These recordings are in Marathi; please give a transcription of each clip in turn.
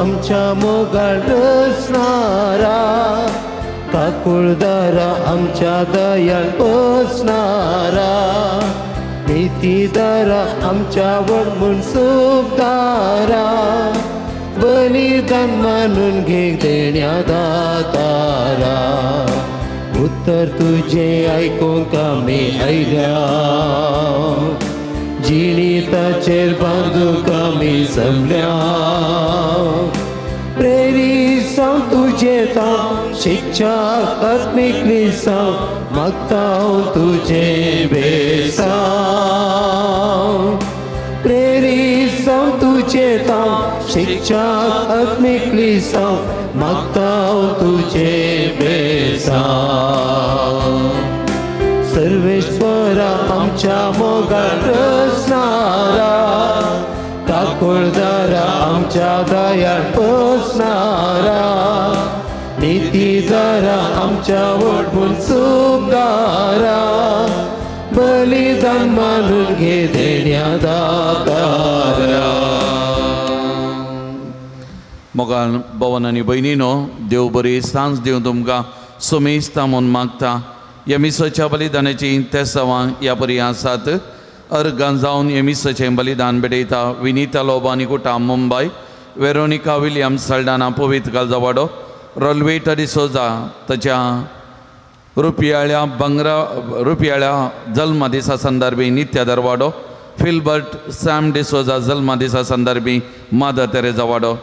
आमच्या मोगाळ रचणारा, काकुळदारा आमच्या दयाळ बसणारा, नीतीदारा आमच्या वडमून सुखदारा, बलिदान मानून घे देण्यादातारा. उत्तर तुझे ऐकूंक आमी आयल्या, जिणिताचेर बांदूंक आमी जमल्या. प्रेरीत जावन तुझे ताव शिक्षा आत्मीक लिसांव, मागता तुझे बेसांव. प्रेरीत जावन तुझे ताव शिक्षा आत्मीक लिसांव, मागता तुझे बेसांव. सर्वेश्वरा आमच्या मोगाळ रचणारा, काकुळदारा आमच्या दयाळ बसणारा, नीतीदारा आमच्या वडमून सुखदारा, बलिदान मानून घे देण्यादातारा. मोगाळ भवन आनी भयणीनो, देव बरी सांज दिवं तुमकां. सुमेस्ता म्हूण मागता. येमिसाच्या बलिदानाची तेसावां ह्या परी आसात. अर्गां जावन येमिसाचें बलिदान बेडयता विनीता लोबो आनी कुटाम मुंबय, वेरोनिका विलियम्स सल्डाना पवित्र कालजावाडो, रोल्वेटा डिसोजा ताच्या रुपयाळ्या जल्म दिसा संदर्भी नित्य दरवाडो, फिल्बर्ट सॅम डिसोजा जल्म दिसा संदर्भी मादा तेरेजा वाडो,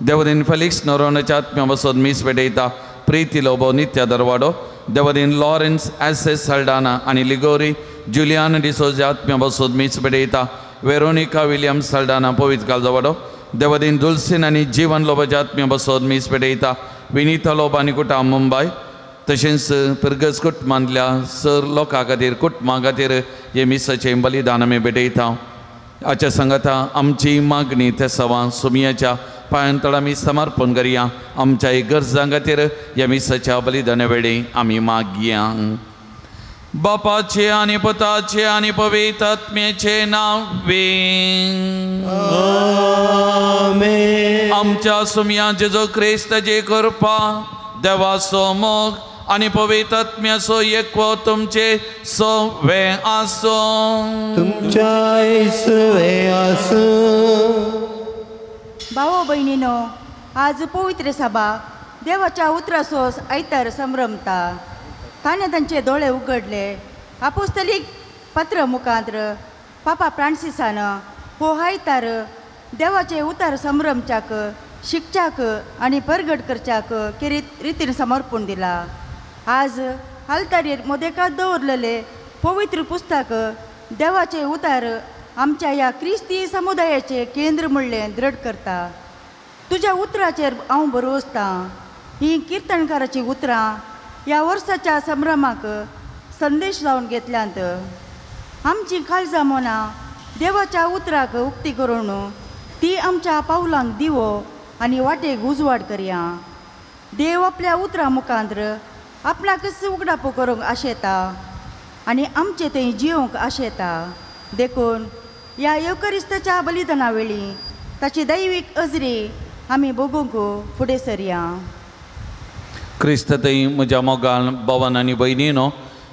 देवरीन फेलिक्स नोरोनाच्या आत्म्या बसोद मीस बेडयता प्रीती लोबो नित्य दरवाडो, देवरीन लॉरेन्स एसेस सल्डाना आनी लिगोरी जुलियान डिसोजा आत्म्या बसोद मीस बेडयता वेरोनिका विलियम्स सल्डाना पवित्र कालजावाडो, देवरीन दुल्सिन आनी जीवन लोबाच्या आत्म्या बसोद मीस बेडयता विनीता लोब आनी कुटाम मुंबय. तशेंच पिरगस कुटुंबांतल्या सर लोकां खातीर कुटुंबां खातीर हे मिसाचें बलिदान आमी बेडयता. हाच्या सांगाता आमची मागणी त्या सवां सुमयाच्या पांयांतळ आमी समर्पण करया. आमच्या गरजां खातीर ह्या मिसाच्या बलिदाना वेळी आमी मागया. बापाचे आनी पुताचे आनी पवित्र आत्म्याचे नांवें आमेन. आमच्या सुमया जेजो क्रिस्ताची कृपा, देवाचो मोग आनी पवित्र आत्म्याचो एकवो तुमचे सवे आसो. तुमच्या सवे आसो. भावो भयणीनो, आज पवित्र सभा देवाच्या उतरासो आयतार संभ्रमता. ताणें तांचे दोळे उगडले. अपोस्तलीक पत्र मुखांत्र पापा फ्रांसिसान हो आयतार देवाचे उतार संभ्रमच्याक शिकच्याक आनी परगट करच्याक रितीन समर्पण दिला. आज आल्तारीर मोदेकात दवरलेले पवित्र पुस्तक देवाचे उतार आमच्या ह्या क्रिस्ती समुदायाचे केंद्र म्हणलें दृढ करता. तुज्या उतराचेर हांव भरवसता. ही किर्तनकाराची उतरां ह्या वर्साच्या संभ्रमाक संदेश जावन घेतल्यांत. आमची काळजां मनां देवाच्या उतराक उक्ती करून ती आमच्या पावलांक दिवो आनी वाटेक उजवाड करया. देव आपल्या उतरां मुखांत्र आपणाकच उगडापो करूंक आशेता आनी आमचे थंय जियोंक आशेता. देखून ह्या येवकरिस्ताच्या बलिदाना वेळी ताची दैवीक अजरी आमी भोगूंक फुडें सरया. क्रिस्त थंय म्हज्या मोगाळ भवन आनी भयणीनो,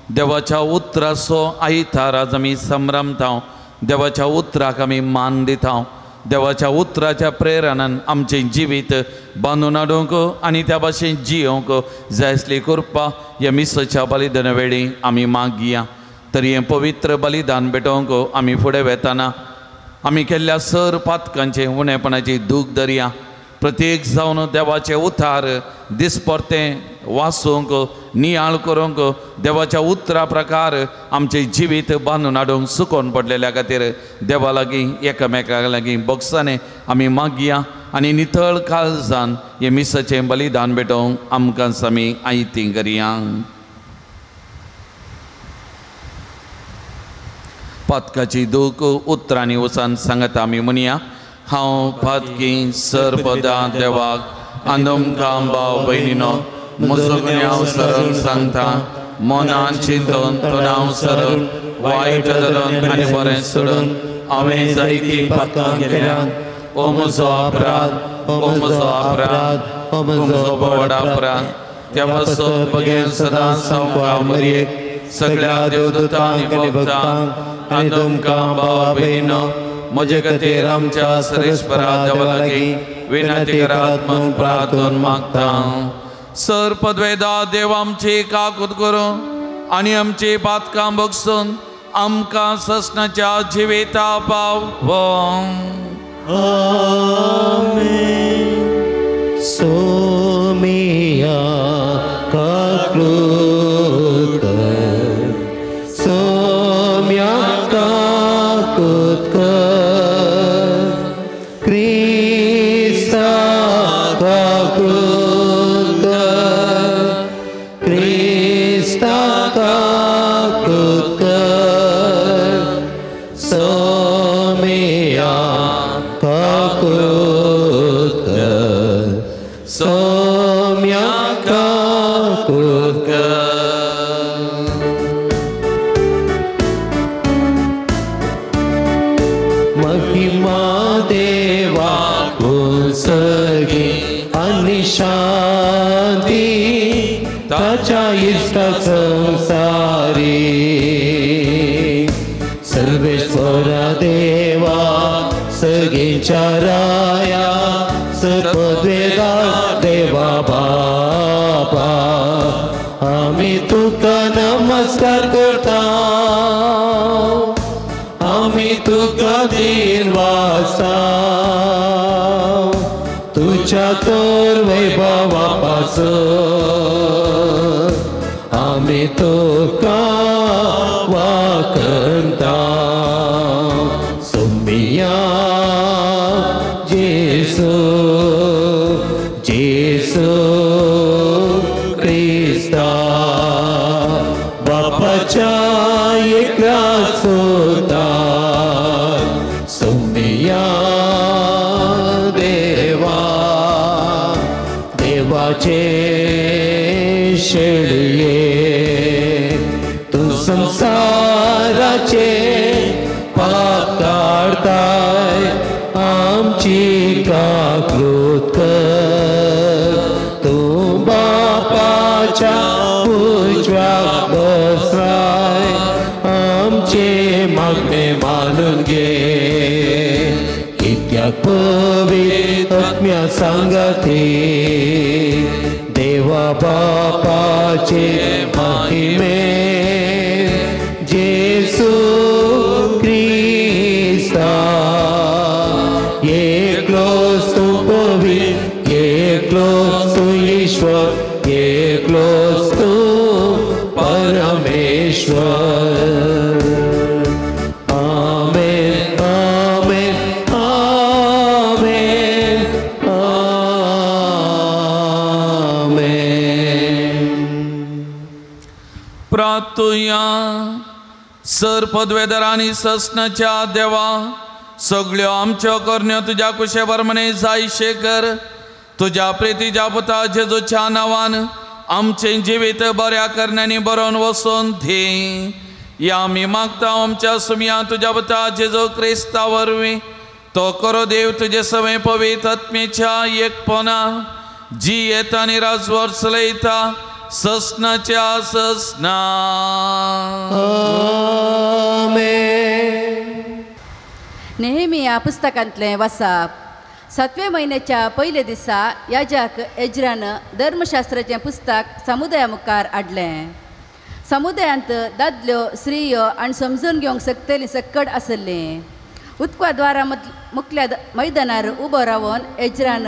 देवाच्या उतराचो आयतार आज आमी संभ्रमता. देवाच्या उतराक आमी मान दिता. देवाच्या उतराच्या प्रेरणान आमचें जिवीत बांदून हाडूंक आनी त्या भाशेन जियोंक जाय आसली कृपा ह्या मिसाच्या बलिदाना वेळी आमी मागया. तरी हें पवित्र बलिदान भेटोवंक आमी फुडें वेताना आमी केल्ल्या सर पातकांचे उणेपणाची दूख धरया. प्रत्येक जावन देवाचे उतार दिसपरतें वाचूंक नियाळ करूंक देवाच्या उतरा प्रकार आमचे जिवीत बांदून हाडूंक सुकोवन पडलेल्या खातीर देवा लागीं एकामेका लागीं बोगसाने आमी मागया आनी नितळ काळजान हे मिसाचें बलिदान भेटोवंक आमकांच आमी आयती करया. पातकाची दूख उतरांनी वचून सांगता आमी म्हणया. हांव पातकी सरपदा देवाक आंदोमकां भाव भयणीनो, म्हजो गुन्यांव सरळ सांगता. मनान चिंतून तोंडाव सरळ वायट धरून आनी बरें सोडून हांवें जायतीं पातकां केल्यात. ओ म्हजो अपराध, हो म्हजो अपराध, हो म्हजो व्हड अपराध. त्या पासून बगेन सदां सांगपाक मरयेक सगळ्या देवदूतांक आनी भक्तांक आनी तुमकां भावा भयणो म्हजे खातीर आमच्या सर्वेस्परा देवा लागीं विनंती करात म्हूण प्रार्थना मागता. सर पदवेदा देव आमची काकूत करूं आनी आमची पातकां बगसून आमकां ससनाच्या जिविता पावो. सोमिया काकूत कर, सोम्या काकूत कर, क्रिस्ता काकूत कर, क्रिस्ता काकूत कर, सोमिया काकूत कर, सोम्या काकूत कर. महिमा देवा सगळी आणि शांती ताच्या इष्ट संसारी. सर्वेश्वर देवा सगळींच्या राया सपद्वेदा देवा बापा आम्ही तुका नमस्कार करता, आम्ही तुका दिनवासा तुझ्या तोर वैभवापासून आम्ही तुका वाकणता. सोमिया जेसू जेसू क्रिस्ता बापाच्या एकला सोता. सोमिया देवा देवाचे शेळये तू संसाराचे पाप काढताय आमची काकूत कर. तू बापाच्या उजव्या बसलाय आमचे मागणे मानून घे. इत्याग पवित्र आत्म्या सांगते देवा बापाचे महिमे जेसू क्रिस्ता एकलोच तू पवित्र, एकलोच तू ईश्वर, एकलोच तू परमेश्वर. आमेन आमेन आमेन आमेन. प्रार्थुया. सर पदवेदारांनी ससनाच्या देवा सगळ्यो आमच्यो करण्यो तुज्या कुशे बरमणे जायशे कर. तुज्या प्रितीच्या पुता जेजूच्या नांवान आमचें जिवीत बऱ्या करण्यांनी बरोवन वचून धी. या आमी मागता आमच्या सुमया तुज्या पुता जेजू क्रिस्ता वरवीं. तो करो देव तुजे सवे पवित्र आत्मेच्या एकपणा जी येता आनी राजवर चलयता ससनाच्या ससना. नेहेमिया पुस्तकांतलें वाचप. 7व्या म्हयन्याच्या पयल्या दिसा याजक एज्रान धर्मशास्त्राचें पुस्तक समुदाया मुखार हाडलें. समुदायांत दादल्यो स्त्रियो आनी समजून घेवंक शकतलीं सकड आसलीं. उदकाद्वारा मुखल्या मैदानार उबो रावन एज्रान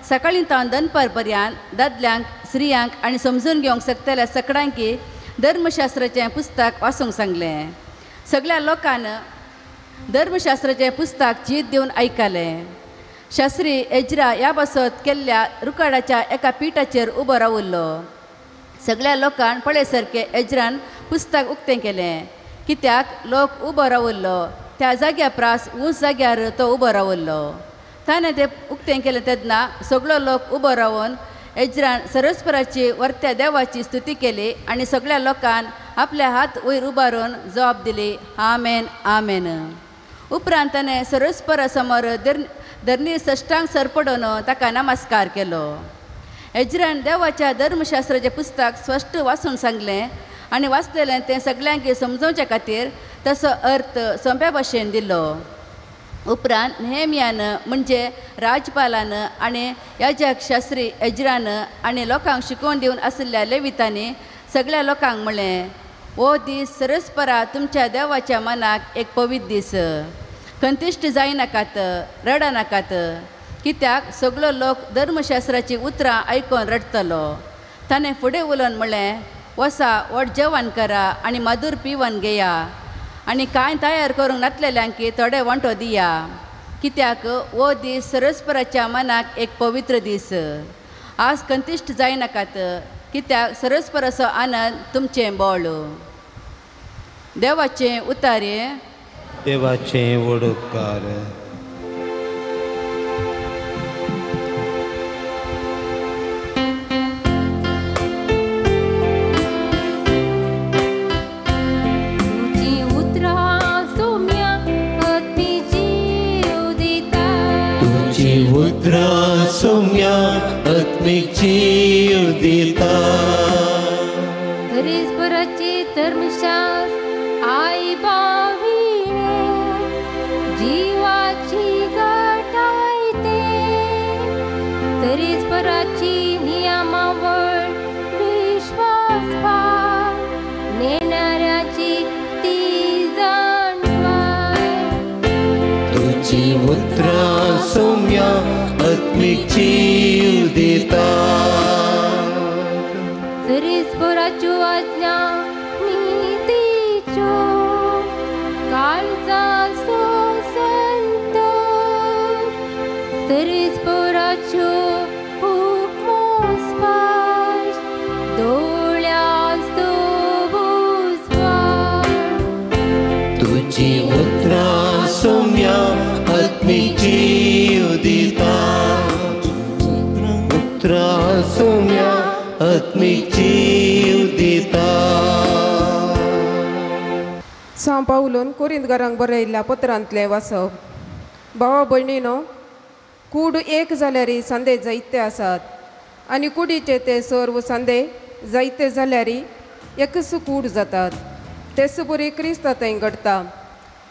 सकाळीं तावन दनपार पर्यंत दादल्यांक स्त्रियांक आनी समजून घेवंक शकतल्या सकडांकी धर्मशास्त्राचें पुस्तक वाचूंक सांगलें. सगळ्या लोकांन धर्मशास्त्राचें पुस्तक जीत दिवन आयकलें. शास्त्री एज्रा ह्या बसत केल्ल्या रुकाडाच्या एका पिठाचेर उबो रावल्लो. सगळ्या लोकांक पळय सारकें एज्रान पुस्तक उक्तें केलें. कित्याक लोक उबो रावल्लो त्या जाग्या प्रास उंच जाग्यार तो उबो रावल्लो. ताणें तें उक्तें केलें तेन्ना सगळो लोक उबो रावन एज्रान सरस्वराची वर्त्या देवाची स्तुती केली आनी सगळ्या लोकांन आपले हात वयर उबारून जबाब दिली, आमेन आमेन. उपरांत ताणें सरस्वरा समोर धरणीर सश्टांग सरपडून ताका नमस्कार केलो. एज्रान देवाच्या धर्मशास्त्राचें पुस्तक स्पश्ट वाचून सांगलें आनी वाचलेलें तें सगळ्यांक समजोवचे खातीर तसो अर्थ सोंप्या भाशेन दिलो. उपरांत नेहेमियान म्हणजे राजपालान आनी याजक शास्त्री एज्रान आनी लोकांक शिकोवन दिवन आशिल्ल्या लेवितांनी सगळ्या लोकांक म्हणलें, हो दीस सरस्परा तुमच्या देवाच्या मनाक एक पवित्र दीस. कंतिश्ट जायनाकात, रडा नाकात, कित्याक सगळो लोक धर्मशास्त्राची उतरां आयकून रडतलो. ताणें फुडें उलोवन म्हणलें, वसा व्हड जेवण करा आनी मधूर पिवण घेया आनी कांय तयार करूंक नातलेल्यांक थोडे वांटो दिया, कित्याक हो दीस सरस्पराच्या मनाक एक पवित्र दीस. आज कंतिश्ट जायनाकात, कित्याक सरस्पराचो आनंद तुमचें बोळ. देवाचें उतारे. देवाचें वडोपकार. उतरा सौम्या आत्मिक जीव दिता. सरस्पराचे धर्मशास्त्र आई बाविळे जीवाची घटाय ते. सरस्पराची नियमावळ विश्वास पाळ नेणाऱ्याची ती जाणवाय. तुझी उतरा सौम्या आत्मिक जीव दिता. सरस्पराच्यो आज्ञा नीतीच्यो काळजा सो संत. सरस्पराच्यो हुक्मो स्पश्ट दोळ्याचो बुजवार. तुझी उतरा सौम्या आत्मिक जीव दिता. उतरा सौम्या आत्मिक जीव दिता. सांव पावलून कोरिंतकारांक बरयल्ल्या पत्रांतलें वाचप. भावा भयणीनो, कूड एक जाल्यारी सांदे जायते आसात आनी कुडीचे ते सर्व सांदे जायते जाल्यारी एकच कूड जातात. तेच बरी क्रिस्तांतय घडटा.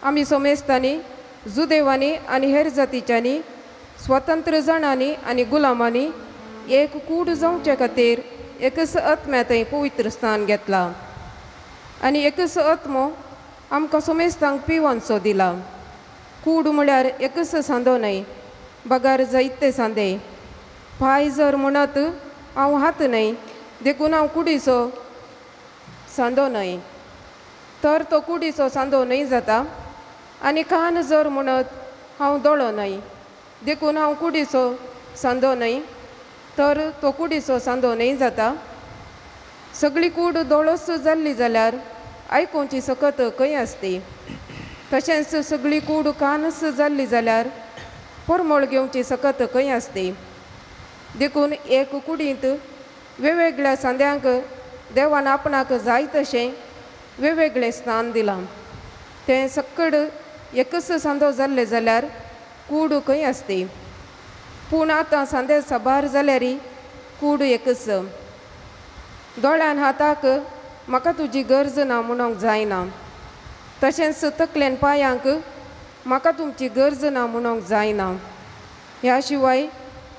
आमी सोमेस्तांनी, जुदेवांनी आनी हेर जातीच्यांनी, स्वतंत्र जाणांनी आनी गुलामांनी एक कूड जावचे खातीर एकच आत्म्यातय पवित्र स्थान घेतला आनी एकच आत्मो आमकां सोमेस्तांक पिवनचो दिला. कूड म्हळ्यार एकच सांदो न्हय, बगार जायते सांदे. पांय जर म्हणत हांव हात न्हय, देखून हांव कुडीचो सांदो न्हय, तर तो कुडीचो सांदो न्हय जाता. आनी कान जर म्हणत हांव दोळो न्हय, देखून हांव कुडीचो सांदो न्हय, तर तो कुडीचो सांदो न्हय जाता. सगळी कूड दोळोच जाल्ली जाल्यार आयकूंची सकत खंय आसती. तशेंच सगळी कूड कानच जाल्ली जाल्यार परमळ घेवची सकत खंय आसती. देखून एक कुडींत वेगवेगळ्या सांद्यांक देवान आपणाक जाय तशें वेगवेगळें स्थान दिलां. तें सक्कड एकच सांदो जाल्ले जाल्यार कूड खंय आसती. पूण आतां सांदे साबार जाल्यारी कूड एकच. दोळ्यान हाताक म्हाका तुजी गरज ना म्हणूंक जायना. तशेंच तकलेन पांयांक म्हाका तुमची गरज ना म्हणूंक जायना. ह्या शिवाय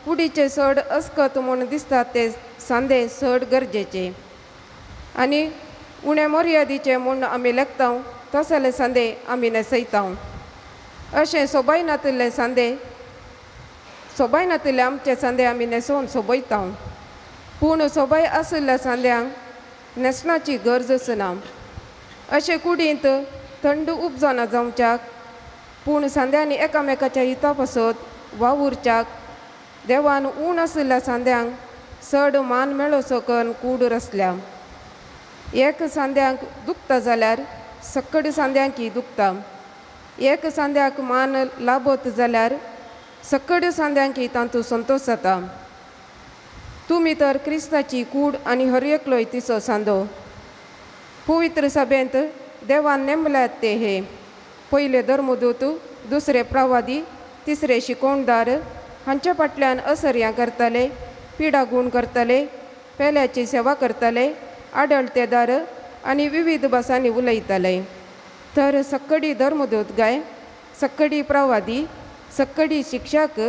कुडीचे चड अस्कत म्हूण दिसतात ते सांदे चड गरजेचे आनी उण्या मर्यादेचे म्हूण आमी लेखता तसले सांदे आमी नेसयता. अशें सोबायनातले सांदे सोबायनातले आमचे सांदे आमी न्हेसोवन सोबयता. पूण सोबाय आशिल्ल्या सांद्यांक न्हेसणाची गरजच ना. अशे कुडींत थंड उपजावना जावच्याक पूण सांद्यांनी एकामेकाच्या हिता पासत वावुरच्याक देवान ऊण आशिल्ल्या सांद्यांक चड मान मेळोसो करून कूड रचल्या. एक सांद्यांक दुखता जाल्यार सक्कड सांद्यांकी दुखता. एक सांद्याक मान लाबत जाल्यार सक्कड सांद्यांकी तांतू संतोश जाता. तुमी तर क्रिस्ताची कूड आनी हर एकलोय तिचो सांदो. पवित्र सभेंत देवान नेमल्यात ते हे. पयले धर्मदूत, दुसरे प्रवादी, तिसरे शिकोवणदार हांच्या फाटल्यान असर्यां करतले, पिडा गूण करतले, पेल्याची सेवा करतले, आडळतेदार आनी विविध भासांनी उलयतले. तर सक्कडी धर्मदूतगाय, सक्कडी प्रवादी, सक्कडी शिक्षक,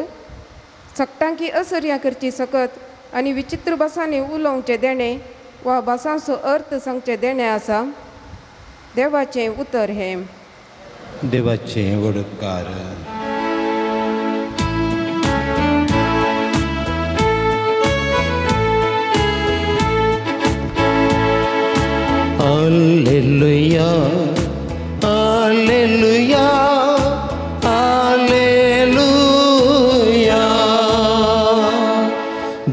सक्तांकी असर्यां करची सकत आनी विचित्र भासांनी उलोवंचे देणे वा भासांचो अर्थ सांगचे देणे आसा. देवाचें उतर हें. देवाचें वडकार. Alleluia, Alleluia, Alleluia.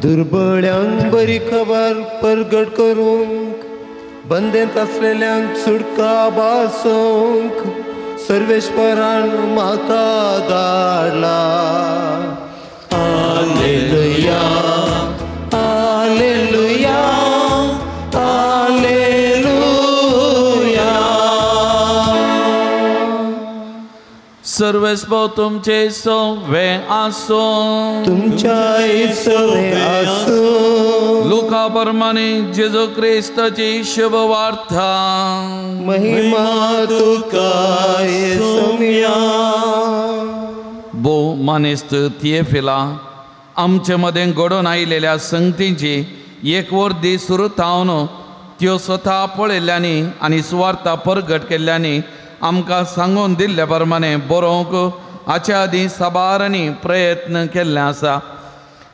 दुर्बळ्यांक बरी खबर परगट करूंक, बंदेंत असलेल्यांक सुटका भासूंक सर्वेश्वरान म्हाका धाडला. Alleluia, Alleluia, Alleluia. सर्वेस्व तुमचे सवे आसो, तुमच्या सवे आसो. लुका प्रमाणे जेजू क्रिस्ताची शुभ वार्ता. महिमा तुका येसुया. बो मानेस्त थिएफिला, आमचे मदें घडोवन आयिल्ल्या संगतींची एक वर्दी सुरू थावन त्यो स्वता पळयल्ल्यांनी आनी सुवार्ता परगट केल्ल्यांनी आमकां सांगून दिल्ले प्रमाणे बरोवंक हाच्या आदीं साबारांनी प्रयत्न केल्ले आसा.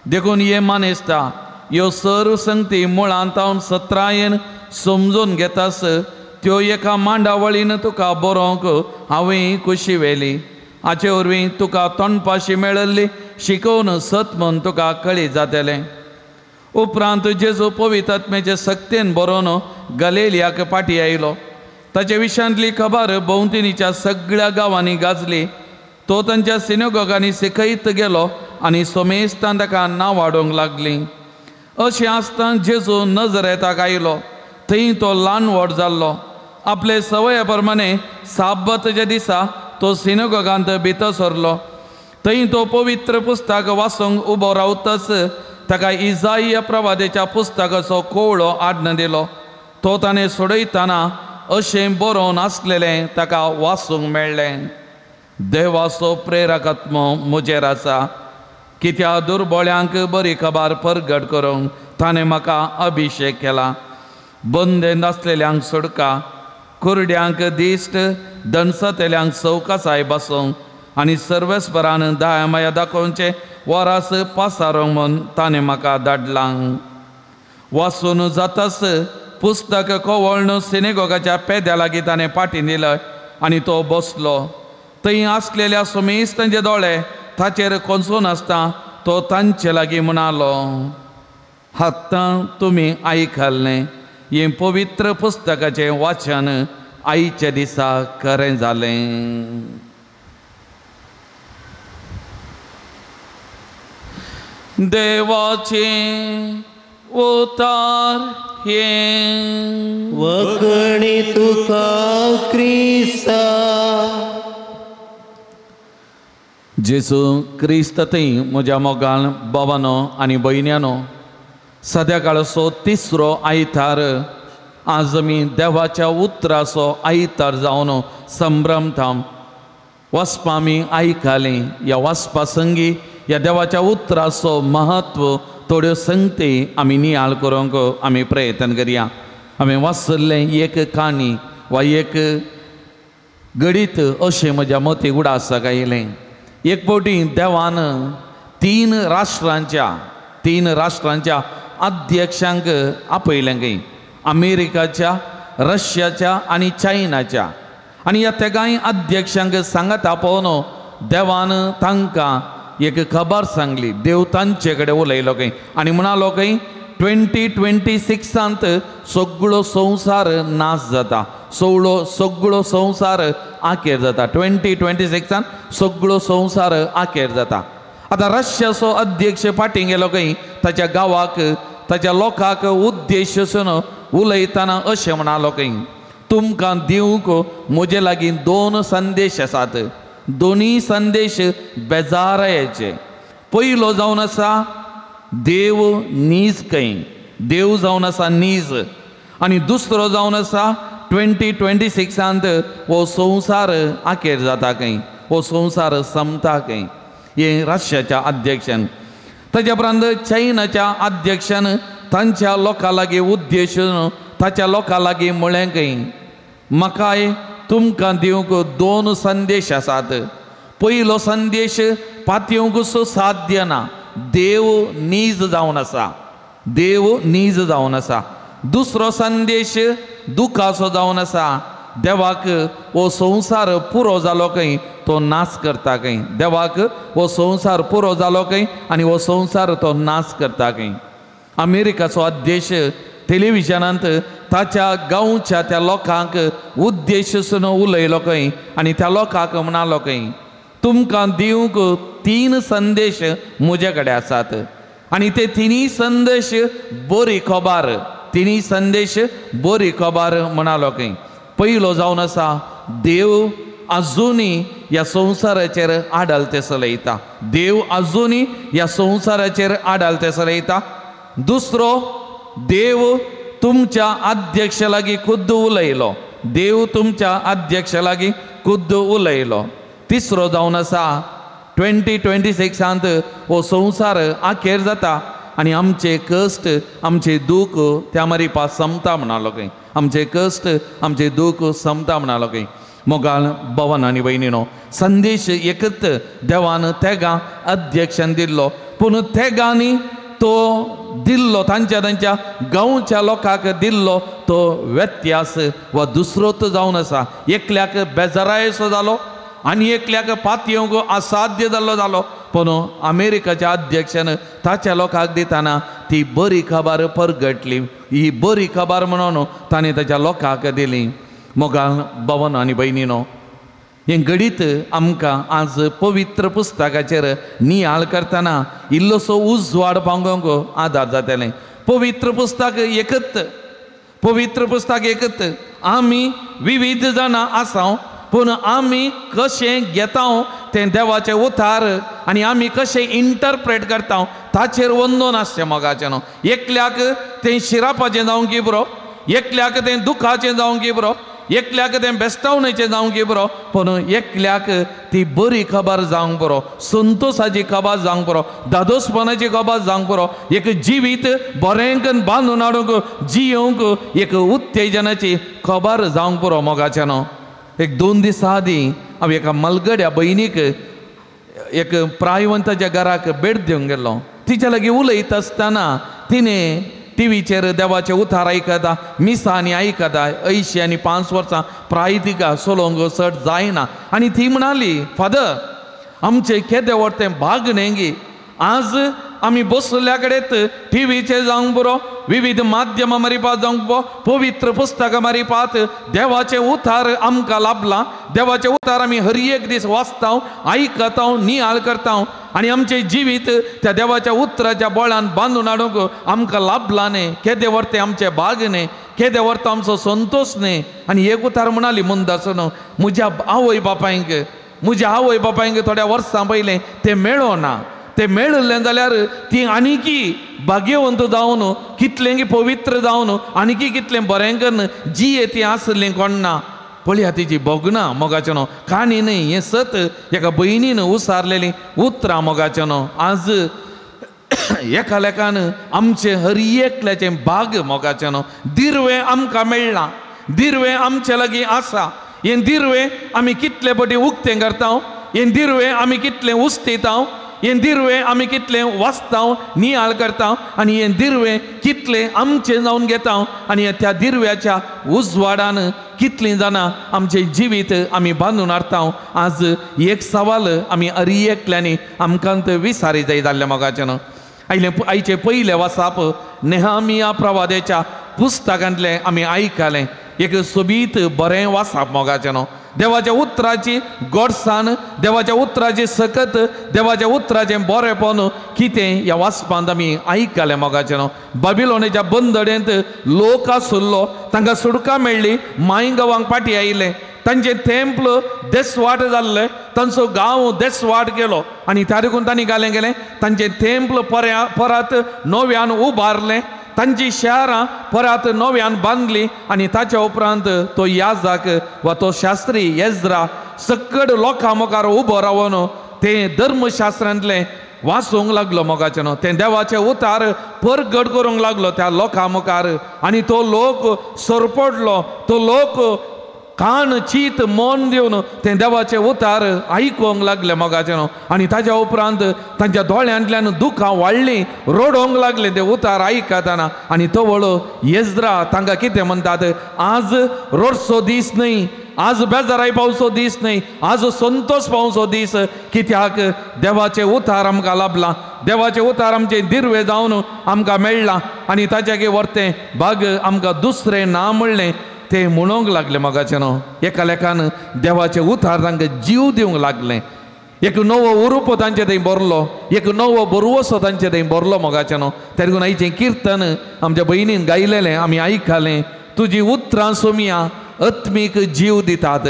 देखून हे मानेस्ता ह्यो सर्व संगती मुळांत हांव सत्रायेन समजून घेतास त्यो एका मांडावळीन तुका बरोवंक हांवें खुशी वेली. हाचे वरवीं तुका तोंडपाशी मेळिल्ली शिकोवन सत म्हूण तुका कळी जातलें. उपरांत जेजू पवित्र आत्म्याचे सक्तेन बरोवन गलिलियाक फाटी आयलो. ताचे विशयांतली खबर भोंवतणीच्या सगळ्या गांवांनी गाजली. तो तांच्या सिनेगॉगांनी शिकयत गेलो आनी सोमेस्तान ताका नांव वाडोवंक लागली. अशें आसतना जेजू नजरेताक आयलो. थंय तो ल्हान व्हड जाल्लो. आपले सवया प्रमाणे साबतच्या दिसा तो सिनेगॉगांत भितर सरलो. थंय तो पवित्र पुस्तक वाचूंक उबो रावतच ताका इजाया प्रवादेच्या पुस्तकाचो कोवळो आडन दिलो. तो ताणें सोडयतना अशें बरोवन आसलेलें ताका वाचूंक मेळ्ळें. देवाचो प्रेरक आत्मो म्हजेर आसा, कित्या दुर्बळ्यांक बरी खबर परगट करूंक ताणें म्हाका अभिशेक केला. बंदेंत आसलेल्यांक सुटका, कुरड्यांक दिश्ट, दणसतल्यांक सवकासाय बसोवंक आनी सर्वेस्परान दायमाया दाखोवचे वरास पासारूंक म्हूण ताणें म्हाका धाडलां. वाचून जाताच पुस्तक कोवळण सिनेगॉगाच्या पेद्या लागीं ताणें फाटीं दिलं आनी तो बसलो. थंय आसलेल्या सोमेस्तांचे दोळे ताचेर कोंसून आसता तो तांचे लागीं म्हणालो, आतां तुमी आयकल्लें, हें पवित्र पुस्तकाचें वाचन आयच्या दिसा खरें जालें. देवाचें उतर हें. वखणी तुका क्रिस्ता. जेजू क्रिस्त थंय म्हज्या मोगान भावानो आनी भयण्यानो, सद्याकाळचो तिसरो आयतार आज आमी देवाच्या उतराचो आयतार जावन संभ्रमता. वचपा आमी आयकलें. ह्या वचपा संगी ह्या देवाच्या उतराचो महत्व थोड्यो संगती आमी नियाळ करूंक आमी प्रयत्न करया. हांवें वाचल्लें एक काणी वा एक गणीत अशें म्हज्या मती उडासाक आयलें. एक फावटी देवान तीन राष्ट्रांच्या अध्यक्षांक आपयलें खंय, अमेरिकाच्या, रशियाच्या आनी चायनाच्या. आनी ह्या तेगाय अध्यक्षांक सांगता पळोवन देवान तांकां एक खबर सांगली. देव तांचे कडेन उलयलो खंय आनी म्हणालो खंय 2026 सगळो संवसार नाश जाता, सगळो संवसार आखेर जाता. 2026 सगळो संवसार आखेर जाता. आतां रशियाचो अध्यक्ष फाटीं गेलो खंय ताच्या गांवाक, ताच्या लोकांक उद्देशून उलयतना अशें म्हणालो खंय, तुमकां दिवंक म्हजे लागीं 2 संदेश आसात. दोन्ही संदेश बेजारायचे. पयलो जावन आसा देव नीज खंय, देव जावन आसा नीज. आनी दुसरो जावन आसा 2026 हो संवसार आखेर जाता खंय, हो संवसार संपता खंय. हे रशियाच्या अध्यक्षान. ताच्या उपरांत चायनाच्या अध्यक्षान तांच्या लोकां लागीं उद्देशून ताच्या लोकां लागीं म्हळें खंय, म्हाकाय तुमकां दिवंक 2 संदेश आसात. पयलो संदेश पातयेवंकूच साध्य ना, देव नीज जावन आसा, देव नीज जावन आसा. दुसरो संदेश दुखाचो जावन आसा, देवाक हो संवसार पुरो जालो खंय तो नाश करता खंय, देवाक हो संवसार पुरो जालो खंय आनी हो संवसार तो नाश करता खंय. अमेरिकाचो अध्यक्ष टेलिव्हिजनांत ताच्या गांवच्या त्या लोकांक उद्देशून उलयलो खंय आनी त्या लोकांक म्हणालो खंय, तुमकां दिवंक 3 संदेश म्हजे कडेन आसात आनी ते 3 संदेश बरी खबर, 3 संदेश बरी खबर म्हणालो खंय. पयलो जावन आसा देव अजुनी ह्या संवसाराचेर आडलते चलयता, देव अजुनी ह्या संवसाराचेर आडलते चलयता. दुसरो, देव तुमच्या अध्यक्ष लागीं खुद्द उलयलो, देव तुमच्या अध्यक्ष लागीं खुद्द उलयलो. तिसरो जावन आसा 2026 हो संवसार आखेर जाता आनी आमचे कश्ट, आमचे दूख त्या मारीपा संपता म्हणालो खंय, आमचे कश्ट, आमचे दूख संपता म्हणालो खंय. मोगाल भवन आनी भयणीनो, संदेश एकच देवान तेगा अध्यक्षान दिल्लो, पूण तेगांनी तो दिल्लो तांच्या गांवच्या लोकांक दिल्लो तो व्यत्यास वा दुसरोच जावन आसा. एकल्याक बेजारायसो जालो आनी एकल्याक पातयेवंक असाध्य जालो. पूण अमेरिकाच्या अध्यक्षान ताच्या लोकांक दिताना ती बरी खबर परगटली. ही बरी खबर म्हणून ताणें ताच्या लोकांक दिली. मोगाल भवन आनी भयणीनो, हें घडीत आमकां आज पवित्र पुस्तकाचेर नियाळ करतना इल्लोसो उजवाड पावोवंक आदार जातलें. पवित्र पुस्तक एकच, पवित्र पुस्तक एकच. आमी विविध जाणां आसां, पूण आमी कशें घेता तें देवाचें उतार आनी आमी कशें इंटरप्रेट करता ताचेर वंदन आसचें मोगाचें. एकल्याक तें शिरापाचें जावं की बरो, एकल्याक तें दुखाचें जावं की बरो, एकल्याक तें बेस्तावणेचें जावं की बरो, पूण एकल्याक ती बरी खबर जावंक बरो, संतोशाची खबर जावंक बरो, दादोसपणाची खबर जावंक बरो, एक जिवीत बरें बांदून हाडूंक जियोवंक एक उत्तेजनाची खबर जावंक बरो मोगाचें. एक 2 दीस आदीं हांव एका मलगड्या भयणीक एक प्रायवंताच्या घराक भेट दिवंक गेल्लो. तिच्या लागीं उलयता आसतना तिणें टीव्हीचेर देवाचे उतार आयकता, मिसा आनी आयकता. 80 आनी 5 वर्सां प्राय तिका सोलोवंक चड जायना आनी ती म्हणाली, फादर आमचें केदें व्हरतें भाग न्ही, आज आमी बसल्या कडेच टीव्हीचेर जावंक बरो, विविध माध्यमां मारीपात जावंक बरो, पवित्र पुस्तकां मारीपात देवाचें उतार आमकां लाभलां. देवाचें उतार आमी हर एक दीस वाचता, आयकता, नियाळ करता आनी आमचें जिवीत त्या देवाच्या उतराच्या बळान बांदून हाडूंक आमकां लाभलां न्ही. केदें व्हरतें आमचें भाग न्ही, केदें व्हरता आमचो संतोश न्ही. आनी एक उतार म्हणाली मुंदासून, म्हज्या आवय बापायंक थोड्या वर्सां पयलें तें मेळ्ळो ना, तें मेळ्ळें जाल्यार ती आनीकी भाग्यवंत जावन, कितलें पवित्र जावन, आनीकी कितलें बरें करून जी ती आसलीं कोण ना. पळया तिची भोगना मोगाचें न्हू, काणी न्ही, हें सत एका भयणीन उसारलेलीं उतरां मोगाचें न्हू. आज एका लेखान आमचें हर एकल्याचें भाग मोगाचें न्हू. दिर्वें आमकां मेळ्ळां, दिर्वें आमचे लागीं आसा. हें दिर्वें आमी कितले पटी उक्तें करता, हें दिर्वें आमी कितलें उस्तिता, हें दिर्वें आमी कितलें वाचता, नियाळ करता आनी हें दिर्वें कितलें आमचें जावन घेता आनी त्या दिर्व्याच्या उजवाडान कितलीं जाणां आमचें जिवीत आमी बांदून हाडटा. आज एक सवाल आमी हर एकल्यांनी आमकां विचारी जाय जाल्लें मोगाचें न्हू. आयचें पयलें वाचप नेहमिया प्रवादेच्या पुस्तकांतलें आमी आयकलें. एक सोबीत बरें वाचप मोगाचें न्हू. देवाच्या उतराची गोडसाण, देवाच्या उतराची सकत, देवाच्या उतराचें बरेंपण कितें ह्या वाचपांत आमी आयकलें मोगाचें न्हू. बाबिलोनाच्या बंदडेंत लोक आसुल्लो, तांकां सुडका मेळ्ळी, माय गांवांक पाटी आयिल्ले. तांचे तेंपल देसवाट जाल्ले तांचो गांव देसवाट गेलो आनी त्या देखून तांणी घालें गेलें तांचे तेंपल परत नव्यान उबारलें तांची शारां परत नव्यान बांदली आनी ताच्या उपरांत तो याजक वा तो शास्त्री एज्रा सकड लोकां मुखार उबो रावन तें धर्मशास्त्रांतलें वाचूंक लागलो मोगाचें न्हू तें देवाचें उतार परगट करूंक लागलो त्या लोकां मुखार आनी तो लोक सरपडलो तो लोक कान चीत मन दिवन तें देवाचें उतार आयकूंक लागलें मोगाचें न्हू आनी ताच्या उपरांत तांच्या दोळ्यांतल्यान दुखां वाडलीं रडोंक लागलें तें उतार आयकताना आनी तो वळो एज्रा तांकां कितें म्हणटात आज रडचो दीस न्हय आज बेजाराय पावचो दीस न्हय आज संतोश पावचो दीस कित्याक देवाचें उतार आमकां लाभलां देवाचें उतार आमचें दिर्वे जावन आमकां मेळ्ळां आनी ताच्या वरतें भाग आमकां दुसरें ना म्हणलें ते म्हणूंक लागले मोगाचें न्हू एका लेखान देवाचें उतार तांकां जीव दिवंक लागलें एक नवो उरूप तांचे थंय बरलो एक नवो बरवसो तांचे थंय बरलो मोगाचें न्हू त्या देखून आयचें किर्तन आमच्या भयणीन गायलेलें आमी आयकलें तुजी उतरां सोमिया आत्मीक जीव दितात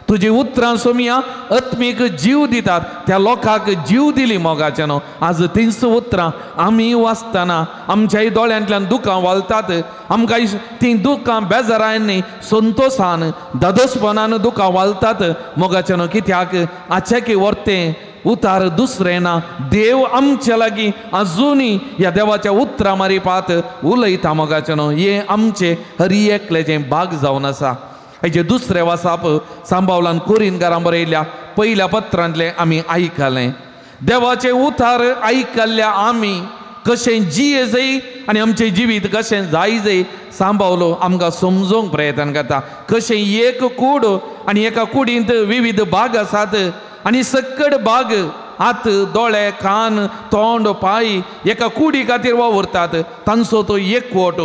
तुजी उतरां सोमिया आत्मीक जीव दितात त्या लोकांक जीव दिली मोगाचें न्हू आज तींच उतरां आमी वाचतना आमच्याय दोळ्यांतल्यान दुखां वालतात आमकां तीं दुखां बेजारान न्ही संतोशान दादोसपणान दुखां वालतात मोगाचें न्हू कित्याक आजचे वर्तें उतार दुसरें ना देव आमचे लागीं आजुनी ह्या देवाच्या उतरां मारिपात उलयता मोगाचें न्हू हें आमचें हर एकल्याचें भाग जावन आसा हेजे दुसरें वासाप सांबावलान कोरिंतकारां बरयल्या पयल्या पत्रांतलें आमी आयकलें देवाचें उतार आयकल्ल्या आमी कशें जिये जाय आनी आमचें जिवीत कशें जाय जाय सांबावलो आमकां समजोवंक प्रयत्न करता कशें एक कूड आनी एका कुडींत विविध भाग आसात आनी सकड भाग हात दोळे कान तोंड पाय एका कुडी खातीर वावुरतात तांचो तो एकवट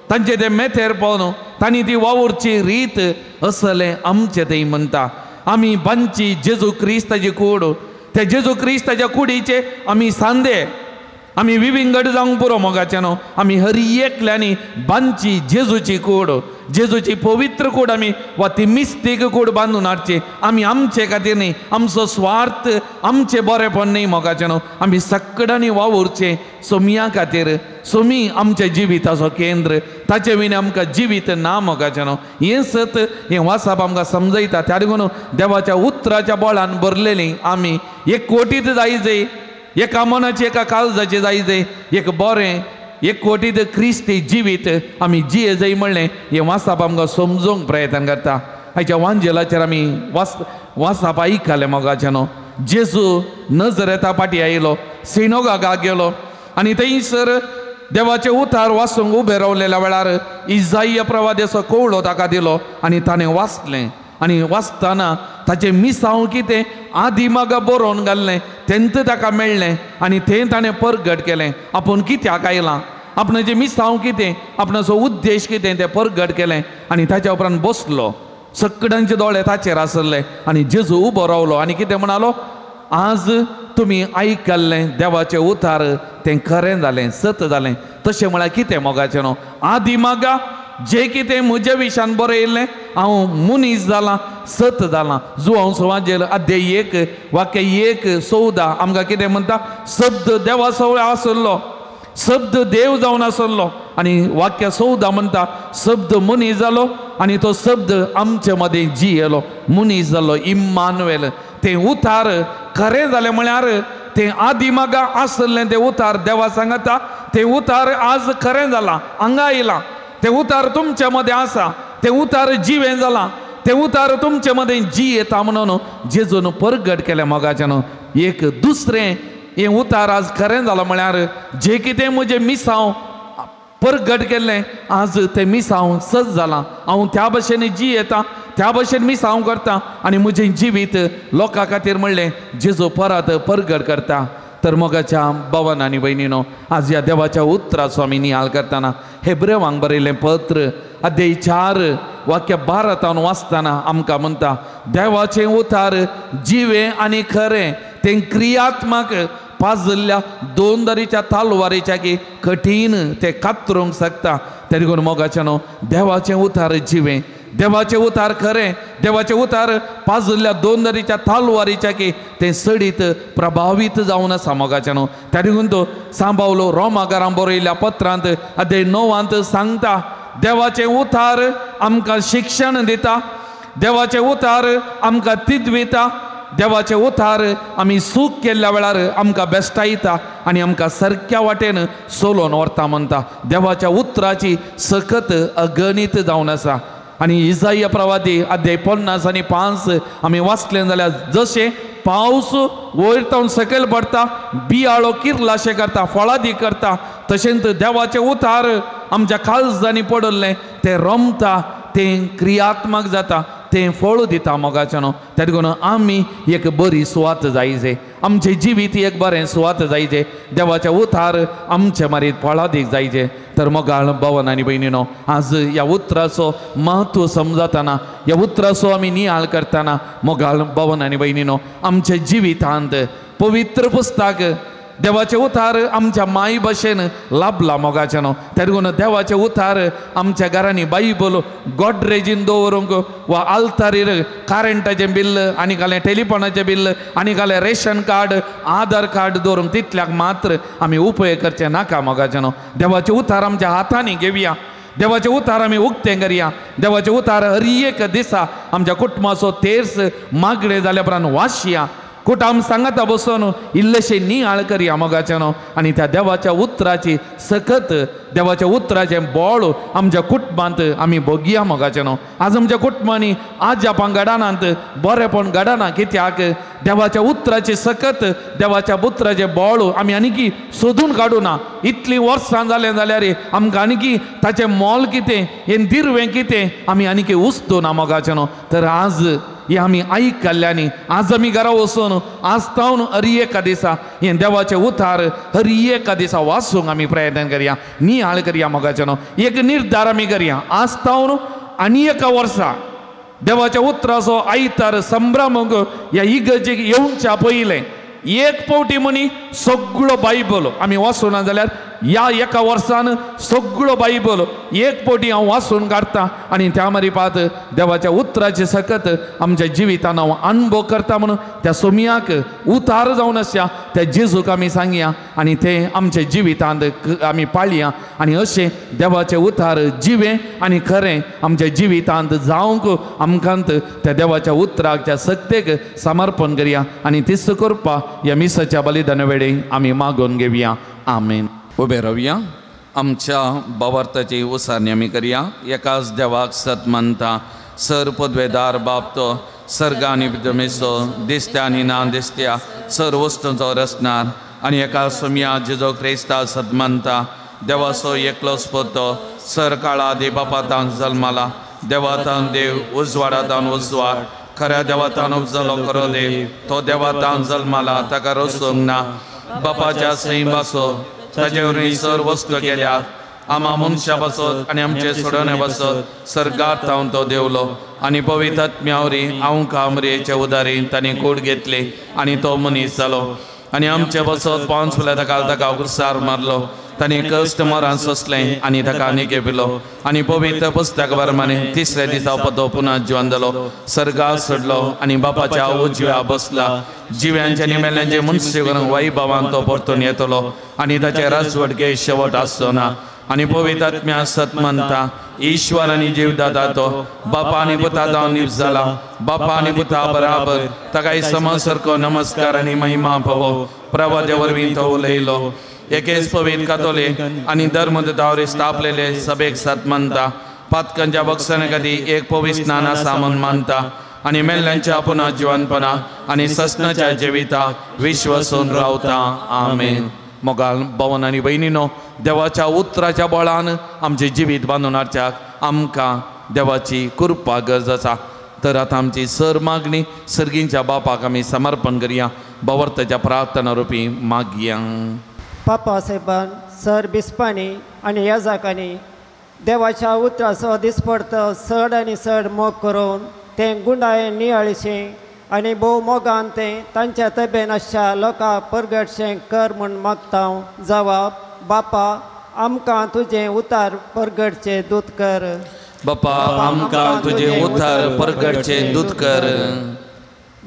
तांचे ते मेथेर पावन तांणी ती वावुरची रीत असलें आमचें थंय म्हणटा आमी बांदची जेजू क्रिस्ताची कूड त्या जेजू क्रिस्ताच्या कुडीचे आमी सांदे आमी विविंगड जावंक पुरो मोगाचें न्हू आमी हर एकल्यांनी बांदची जेजूची कूड जेजूची पवित्र कूड आमी वा ती मिस्तीक कूड बांदून हाडची आमी आमचे खातीर न्ही आमचो स्वार्थ आमचें बरेंपण न्ही मोगाचें न्हू आमी सक्कडांनी वावुरचें सोमिया खातीर सोमी आमच्या जिविताचो केंद्र ताचे विना आमकां जिवीत ना मोगाचें न्हू हें सत हें वाचप आमकां समजयता त्या देखून देवाच्या उतराच्या बळान भरलेलीं आमी एक कोटीत जाय जाय एका मनाची एका काळजाची जाय जाय एक बरें एक कोटीत क्रिस्ती जिवीत आमी जिये जाय म्हणलें हें वाचप आमकां समजोवंक प्रयत्न करता हाच्या वांजेलाचेर आमी वाचप आयकलें मोगाचें न्हू जेजू नजरेता फाटीं आयलो सिनोगागाक गेलो आनी थंयसर देवाचें उतार वाचूंक उबे रावलेल्या वेळार इसाइया प्रवाद्याचो कवळो ताका दिलो आनी ताणें वाचलें आनी वाचतना ताचें मिसांव कितें आदी मागा बरोवन घाल्लें तेंत ताका मेळ्ळें आनी तें ताणें परगट केलें आपूण कित्याक आयलां आपणाचें मिसांव कितें आपणाचो उद्देश कितें तें परगट केलें आनी ताच्या उपरांत बसलो सक्कडांचे दोळे ताचेर आसले आनी जेजू उबो रावलो आनी कितें म्हणालो आज तुमी आयकल्लें देवाचें उतार तें खरें जालें सत जालें तशें म्हळ्यार कितें मोगाचें न्हू आदी मागा जें कितें म्हज्या विशयान बरयल्लें हांव मनीस जालां सत जालां जुवांव सुवांजेर अध्याय 1 वाक्य 1:14 आमकां कितें म्हणटा शब्द देवा सवय आसलो शब्द देव जावन आसलो आनी वाक्य 14 म्हणटा शब्द मनीस जालो आनी तो शब्द आमचे मदें जियेलो मनीस जालो इम्मानुएल तें उतार खरें जालें म्हळ्यार तें आदी मागा आसलें तें उतार देवा सांगता तें उतार आज खरें जालां हांगा येयलां तें उतार तुमच्या मदें आसा तें उतार जिवें जालां तें उतार तुमचे मदें जी येता म्हणून जेजून परगट केलें मोगाचें न्हू एक दुसरें हें उतार आज खरें जालां म्हळ्यार जें कितें म्हजें मिसांव परगट केल्लें आज तें मिसांव सत जालां हांव त्या भशेन जी येता त्या भशेन मिसांव करता आनी म्हजें जिवीत लोकां खातीर म्हणलें जेजू परत परगट करता तर मोगाच्या भावान आनी भयणीनो आज ह्या देवाच्या उतराचो आमी नियाळ करतना हेब्रेवांक बरयलें पत्र अध्याय 4 वाक्य 12 वाचतना आमकां म्हणटा देवाचें उतार जिवें आनी खरें तें क्रियात्मक पाजल्ल्या दोन दारीच्या तालवारीच्या की कठीण ते कातरूंक शकता तरी करून मोगाचें न्हू देवाचें उतार जिवें देवाचे उतार खरे, देवाचे उतार पाजलेल्या दोंदरीच्या तालवारीच्या की ते सडीत प्रभावित जावन आसा मोगाच्यान. त्या देखून तो सांबावलो रोमाकारां बरयल्ल्या पत्रांत अध्याय 9 सांगता देवाचे उतार आमकां शिक्षण दिता, देवाचे उतार आमकां तिदविता, देवाचे उतार आमी सूख केल्ल्या वेळार आमकां बेश्टायता आनी आमकां सारक्या वाटेन सोलोन व्हरता म्हणटा. देवाच्या उतराची सकत अगणित जावन आसा. आनी इसाया प्रवादी अध्याय 50 आनी 5 आमी वाचलें जाल्यार जशें पावस वयर तावन सकयल पडटा, बियाळो किर्लाशें करता, फळादी करता, तशेंच देवाचे उतार आमच्या काळजांनी पडल्लें तें रमता, तें क्रियात्मक जाता, तें फळ दिता मोगाच्यान. त्या देखून आमी एक बरी सुवात जायचे, आमचें जिवीत एक बरें सुवात जायचें, देवाचे उतार आमचे मारीत फळादीक जायचे. तर मोगाळ भवन आनी भयणीनो, आज ह्या उतराचो महत्व समजताना, ह्या उतराचो आमी नियाळ करतना मोगाळ भवन आनी भयणीनो, आमच्या जिवितांत पवित्र पुस्तक देवाचे उतार आमच्या माई भाशेन लाभला मोगाच्यान. त्या देखून देवाचे उतार आमच्या घरांनी बायबल गोड्रेजीन दवरूंक वा आल्तारीर करंटाचें बिल्ल आनी कालें टेलिफोनाचें बिल्ल आनी कालें रेशन कार्ड आधार कार्ड दवरूंक तितल्याक मात्र आमी उपेग करचें नाका मोगाच्यान. देवाचे उतार आमच्या हातांनी घेवया, देवाचे उतार आमी उक्तें करया, देवाचे उतार हर एक दिसा आमच्या कुटुंबाचो तेर्स मागणे जाल्या उपरांत वाचया, कुटाम सांगता बसून इल्लेशे नियाळ करया मोगाच्यान. आनी त्या देवाच्या उतराची सकत, देवाच्या उतराचें बोळ आमच्या कुटुंबांत आमी भोगया मोगाच्यान. आज आमच्या कुटुंबांनी आज आपण घडानांत बरेपण घडना, कित्याक देवाच्या उतराची सकत, देवाच्या उतराचें बोळ आमी आनीकी सोदून काडूं ना. इतलीं वर्सां जालें जाल्यार आमकां आनीकी ताचें मोल कितें, हें दिर्वें कितें आमी आनीकी उस्तू ना मोगाच्यान. तर आज हे आमी आयकल्ल्यांनी आज आमी घरा वचून आस्तावन हर एका दिसा हें देवाचें उतार हर एका दिसा वाचूंक आमी प्रयत्न करया, नियाळ करया मोगाच्यान. एक निर्धार आमी करया, आस्तावन आनी एका वर्सा देवाच्या उतराचो आयतार संभ्रमक ह्या इगर्जेक येवच्या पयलें एक पावटी म्हणी सगळो बायबल आमी वाचूना जाल्यार ह्या एका वर्सान सगळो बायबल एक पावटी हांव वाचून काडटा आनी त्या मारीपात देवाच्या उतराचे सकत आमच्या जिवितान हांव अनुभव करता म्हणून त्या सोमयाक उतार जावन आसया त्या जेजूक आमी सांगया आनी तें आमच्या जिवितांत आमी पाळया आनी अशें देवाचें उतार जिवें आनी खरें आमच्या जिवितांत जावंक आमकांत त्या देवाच्या उतराक त्या सक्तेक समर्पण करया आनी तिस्त करपा ह्या मिसाच्या बलिदाना वेळी आमी मागून घेवया. आमेन. उबे रावया. आमच्या भावार्थाची उसारणी आमी करया. एकाच देवाक सत मानता, सर पदवेदार बाप तो सर्ग आनी भितमेचो दिसत्या आनी ना दिसत्या सर वस्तूंचो रचणार आनी एका सोम्या जेजो क्रिस्ता सत मानता, देवाचो एकलोच पुतो सर काळा दे बापातान जल्माला, देवातान देव उजवाडातान उजवाड, खऱ्या देवातान उपजलो करो देव, तो देवातान जल्माला ताका रचूंक ना, बापाच्या सई बासो ताचे वरवीं सर वस्तू केल्या, आमा मनशा बसत आनी आमचे सोडोवणे बसत सर्गात तावन तो देवलो आनी पवित्र आत्म्यावरी हांव कामरेचे उदारीन ताणें कूड घेतली आनी तो मनीस जालो आनी आमचे बसत पावस फुल्या ताका उर्सार मारलो, ताणें कश्ट मरान सोंसलें आनी ताका आनी केपिलो आनी पवित्र पुस्तक प्रमाणे तिसऱ्या दिसा तो पुन्हा जिवन जालो, सर्गात सोडलो आनी बापाच्या उजव्या बसला, जिव्यांचे आनी मेल्यांचे मनशे करूंक वैभवान तो परतून येतलो आनी ताचे राजवटके शेवट आसचो ना आनी पवित्र आत्म्या सत मानता, ईश्वर आनी जीवदाता तो बापा आनी पुता जावन निप्स जाला, बापा आनी पुता बराबर ताका समा सारको नमस्कार आनी महिमा फोवो, प्रभाते वरवीं तो उलयलो, एकेच पवित्र कातोलीक आनी धर्मदूतावरी स्थापलेले सभेक सत मानता, पातकांच्या बक्षणे खातीर एक पवित्र स्नान आसा म्हूण मानता आनी मेल्ल्यांच्या पुन्हा जिवनपणा आनी ससनाच्या जिविताक विश्वासून रावता. आमेन. मोगाल भवन आनी भयणीनो, देवाच्या उतराच्या बळान आमचे जिवीत बांदून हाडच्याक आमकां देवाची कृपा गरज आसा. तर आतां आमची सर मागणी सर्गींच्या बापाक आमी समर्पण करया. भवर्ताच्या प्रार्थना रुपी मागया. पापा साहेबान सर बिस्पांनी आनी येजाकांनी देवाच्या उतराचो दिसपडतो चड आनी चड मोग करून तें गुंडाळें नियाळशें आनी भोव मोगान तें तांच्या तब्येन आसच्या लोकांक परगटशें कर म्हूण मागता. जवाब: बापा, आमकां तुजें उतार परगटचें दूत कर. बापा आमकां तुझे उद्धार परगटचे दूत कर.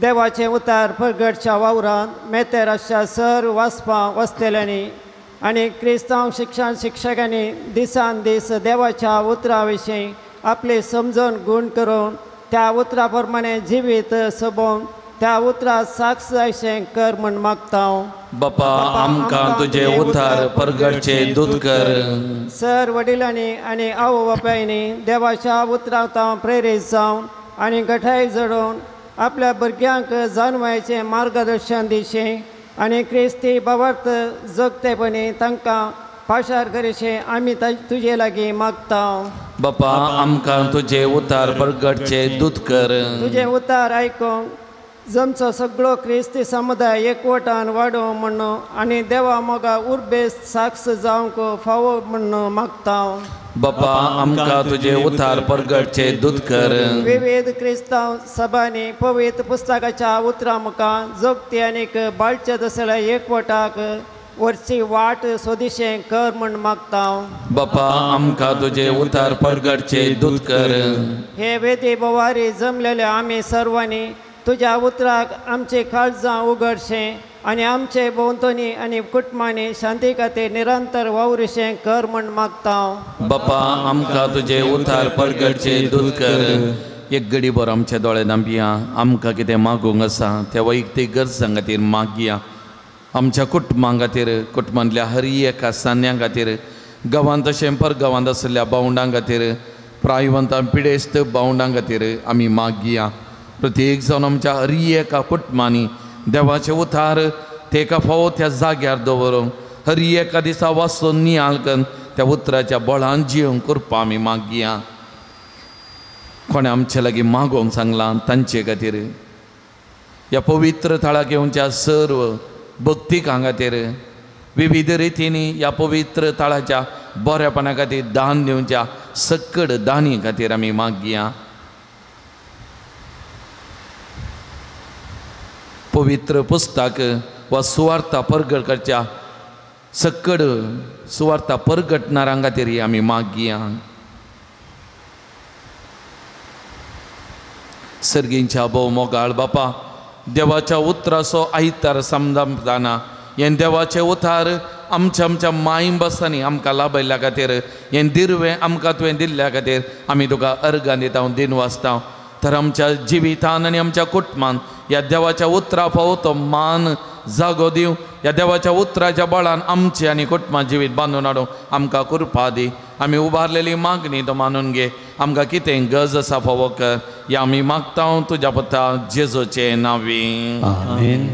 देवाचे उतार परगटच्या वावरांत मेतेराच्या सर वाचपां वचतेल्यांनी आनी क्रिस्तांव शिक्षकांनी दिसान दीस देवाच्या उतरा विशीं आपली समजून गूण करून त्या उतरा प्रमाणे जिवीत सबोवन त्या उतरा साक्ष जायशें कर म्हूण मागता. बापा आमकां तुझे उद्धार परगटचे दूत कर. सर वडिलांनी आनी आवय बापायनी देवाच्या उतरांत हांव प्रेरीत जावन आनी गठाय जडोवन आपल्या भुरग्यांक जाणवायचें मार्गदर्शन दिवचें आनी क्रिस्ती भावार्थ जगतेपणी तांकां पाशार करीशें आमी तुजे लागीं मागता. बापा आमकां तुझे उद्धार परगटचे दूत कर. तुजे उतार आयकूंक जमचो सगळो क्रिस्ती समुदाय एकवटान वाडो म्हणून आनी देवा मोगा उर्बेस साक्ष जावंक फावो म्हणून मागता. बापा आमकां तुझे उद्धार परगटचे दूत कर. विविध क्रिस्तांव सभांनी पवित्र पुस्तकाच्या उतरां मुखार जगती आनीक बाळच्या दसऱ्या एकवटाक वरची वाट सोदिशें कर म्हूण मागता. बापा आमकां तुझे उद्धार परगटचे दूत कर. हे वेदी बोवारी जमलेल्या आमी सर्वांनी तुज्या उतराक आमची काळजां उगडशें आनी आमचे भोंवतणी आनी कुटुंबांनी शांती खातीर निरंतर वावरशें कर म्हूण मागता. बापा आमकां तुझे उद्धार परगटचे दूत कर. एक घडी भर आमच्या दोळे धांपिया. आमकां कितें मागूंक आसा त्या वैयक्तीक गरजां खातीर मागया. आमच्या कुटुंबां खातीर कुटुंबांतल्या हर एका सान्यां खातीर गांवांत तशें परगांवांत आशिल्ल्या भावंडां खातीर प्रायवंतां पिडेस्त भावंडां खातीर आमी मागया. प्रत्येक जावन आमच्या हर एका कुटुंबांनी देवाचे उतार ते एका फावो त्या जाग्यार दवरून हर एका दिसा वाचून नियाळ करून त्या उतराच्या बळान जिवंक करपा आमी मागया. कोणें आमचे लागीं मागोवंक सांगलां तांचे खातीर ह्या पवित्र थळाक येवच्या सर्व भक्तीकां खातीर विविध रितींनी ह्या पवित्र थळाच्या बरेपणा खातीर दान दिवच्या सकड दानी खातीर आमी मागया. पवित्र पुस्तक वा सुवार्ता परगट करच्या सकड सुवार्ता परगटणाऱ्यां खातीर आमी मागया. सर्गींच्या भोव मोगाळ बापा देवाच्या उतराचो आयतार समजताना हें देवाचें उतार आमच्या आमच्या माय बसांनी आमकां लाभयल्ल्या खातीर हें दिर्वें आमकां तुवें दिल्ल्या खातीर आमी तुका अर्गां दिता दिन वाचता. तर आमच्या जिवितान आनी आमच्या कुटुंबान ह्या देवाच्या उतरा फावो तो मान जागो दिवं. ह्या देवाच्या उतराच्या बळान आमचे आनी कुटुंबां जिवीत बांदून हाडूंक आमकां कृपा दी. आमी उबारलेली मागणी तो मानून घे. आमकां कितें गरज आसा फावो कर हें आमी मागता तुज्या पुता जेजूचे नांवी. आमेन.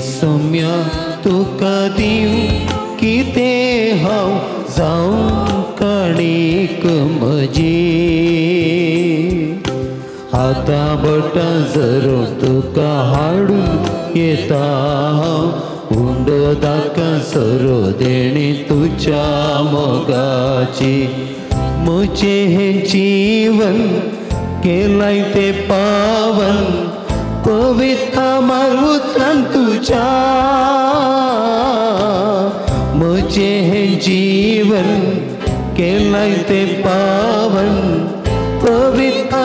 सौम्या तुका दिव कितें हांव जावं कणीक म्हजी हाता बोटां जरूर तुका हाडून येता हांव हुंडो दाका सरो देणी तुज्या मोगाची. म्हजें हें जीवन केलाय तें पावन पवित्र उतरान तुज्या. म्हजें हें जीवन केलाय तें पावन पवित्र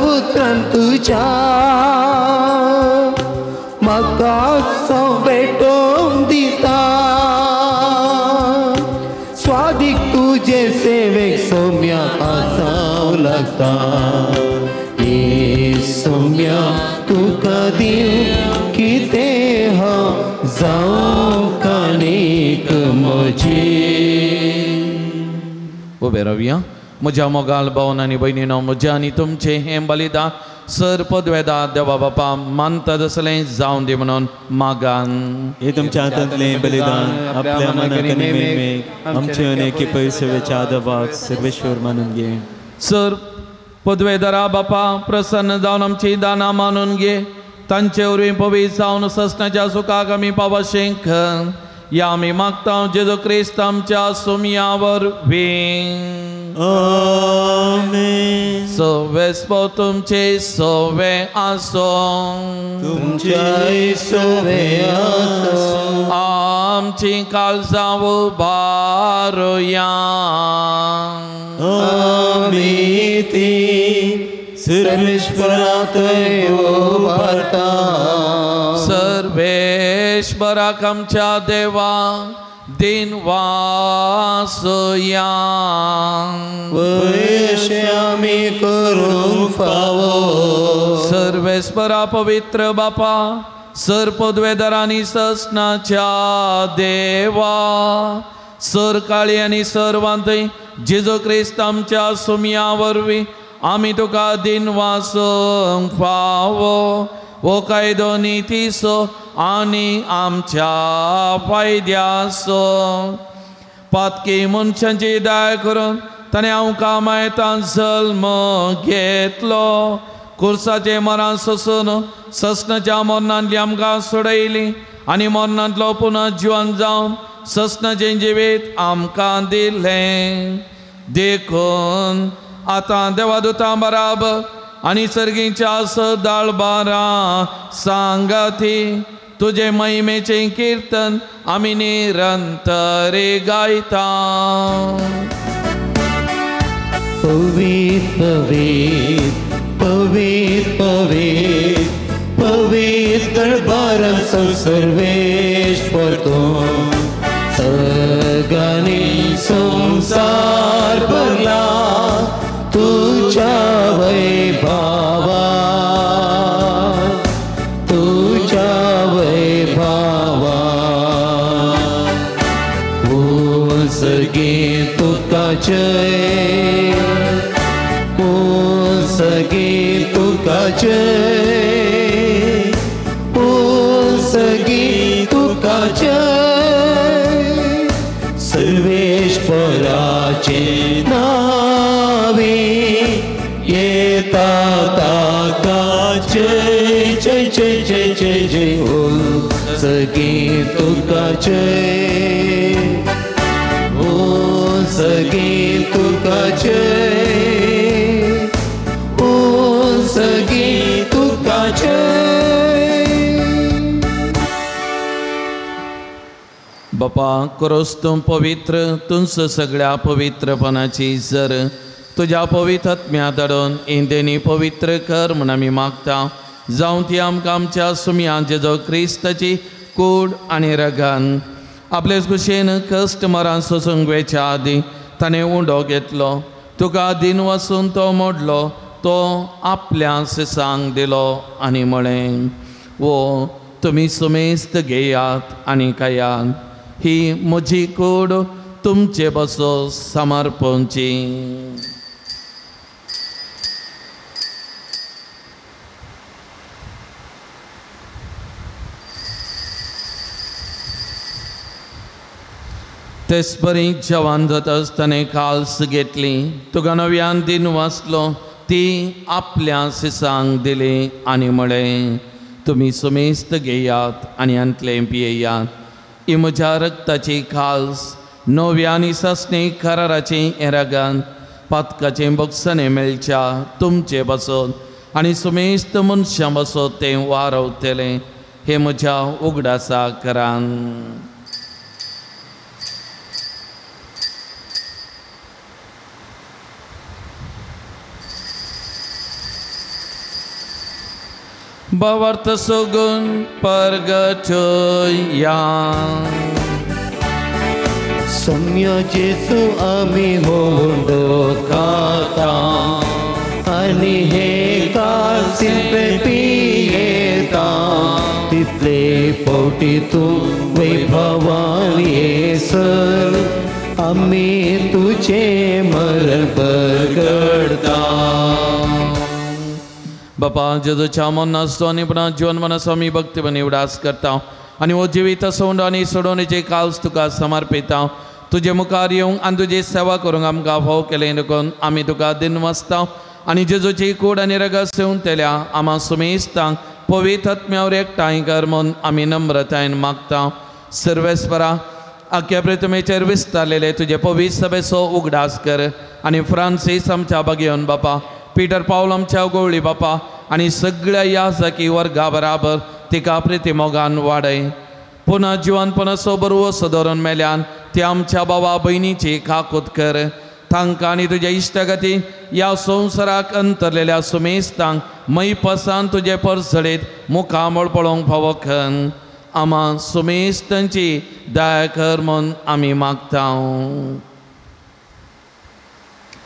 उतरान तुज्या. म्हाका भेटोवंक दिता स्वादीक तुजे सेवेक सौम्या आसांव लागता. सौम्या तुका दिव कितें हांव जावं कणीक म्हजी. उबे रावया. म्हज्या मोगाल भावन आनी भयणीनो म्हजें आनी तुमचें हें बलिदान सर पदवेदार देवा बापा मानता तसलें जावं दी म्हणून मागान. हे तुमच्या हातांतलें बलिदान आपल्या मनाक आनी मेमेक आमचे अनेक पयसेवेच्या आदबाक सर्वेश्वर मानून घे. सर पदवेदारा बापा प्रसन्न जावन आमची दाना मानून घे. तांचे वरवीं पवित्र जावन ससनाच्या सुखाक आमी पावशेंक या आमी मागता जेजो क्रिस्त आमच्या सुमयावर आमेन. सवेस्पो तुमचे सवे आसो, तुमचे सवे आसो. आमची काळजां उबारुया. आमी ती सर्वेश्वरात उबारता. सर्वेश्वराक आमच्या देवा दिनवासुया. वैश्य आमी करूंक फावो. सर्वेश्वरा पवित्र बापा, सर पदवेदारांनी ससनाच्या देवा, सर काळी आनी सर वांतय जेजो क्रिस्त आमच्या सुमया वरवीं आमी तुका दिनवासूंक फावो. वो कायदो नितीसो आनी आमच्या फायद्यासो. पातकी मनशांची दया करून ताणें आमकां मायेतान जल्म घेतलो. कुर्साचे मरण सोसून ससनाच्या मरणांतली आमकां सोडयली आनी मरणांतलो पुनः जिवन जावन ससनाचें जिवीत आमकां दिलें. देखून आतां देवादुतां बराबर आनी सर्गीच्या सदाळबारां सांगाती तुजे महिमेचें कीर्तन आमी निरंतरी गायता. पवित्र पवित्र पवित्र पवित्र दरबार सर्वेश्वर तूं. सगळ्यांनी संसार भरला तुझ्या वैभवात, तुझ्या वैभवात. ओ सगळे तुका जय, ओ सगळे तुका जय, ओ सगळे तुका जय. सर्वेश्वराचे नावे येता ताका जय जय जय जय जय जय. ओ सगळे तुका जय, ओ सगळे तुका जय, ओ सगळे तुका जय. बापा करोस तूं पवित्र, तुंच सगळ्या पवित्रपणाची जर तुझ्या पवित्र आत्म्या धाडून इंदेनी पवित्र कर म्हूण आमी मागता. जावं ती आमकां आमच्या सुमयान जेजो क्रिस्ताची कूड आनी रगान आपलेच कुशेन कश्ट मरान सोसूंक वेच्या आदी ताणें उंडो घेतलो. तुका दिन वसून तो मोडलो, तो आपल्या सिसांक दिलो आनी म्हळें, वो तुमी सुमेस्त घेयात आनी खायात. ही म्हजी कूड तुमचे बसो समर्पणची. तेच बरी जवान जाता आसतना काल्स घेतली. तुका नव्यान दिन वाचलो, ती आपल्या सिसांक दिली आनी म्हळें, तुमी सुमेस्त घेयात आनी अंतले पियेयात. ही म्हज्या रक्ताची खाल्स, नव्यानी सस्ने कराराची एरागान पातकाचें बक्षणें मेळच्या तुमचे बसोन आनी सुमेस्त मनशां बसोन तें वारवतलें. हे म्हज्या उगडासा करान. Bavarta sogun परगचोया. सम्य जेसू आमी मोंडो खाता आनी हे काळसीन पियेता. तितले पोटी तूं वैभवान येसर आमी तुझे मरण परगडता. बापा जेजूच्या मनाचो आनी पुना जीवन मनाचो आमी भक्तीपणी उडास करता आनी हो जिवीत सोंड आनी सोडोवणेचे काल्स तुका समर्पिता. तुजे मुखार येवंक आनी तुजी सेवा करूंक आमकां फाव केलें देखून आमी तुका दिनवासता आनी जेजूची कूड आनी रगत सेवन तेल्या आमा सुमेस्तांक पवित्र आत्म्यावर एकठांय कर म्हूण आमी नम्रतायेन मागता. सर्वेस्परा अख्ख्या पृथ्वीचेर विस्तारलेले तुझे पवित्र सभेचो उगडास कर आनी फ्रांसीस आमच्या भगियन बापा, पीटर पावल आमच्या गवळी बापा आनी सगळ्या याजकी वर्गा बराबर तिका प्रितीमोगान वाडय. पुन्हा जिवनपण सोबरू सदोरून मेल्यान ती आमच्या भावा बहिणीची काकूत कर. तांकां आनी तुज्या इश्टगती ह्या संवसाराक अंतरलेल्या सुमेस्तांक मैपसान तुजे परसडीत मुखामळ पळोवंक फावो कर. आमा सुमेस्तांची दया कर म्हूण आमी मागता.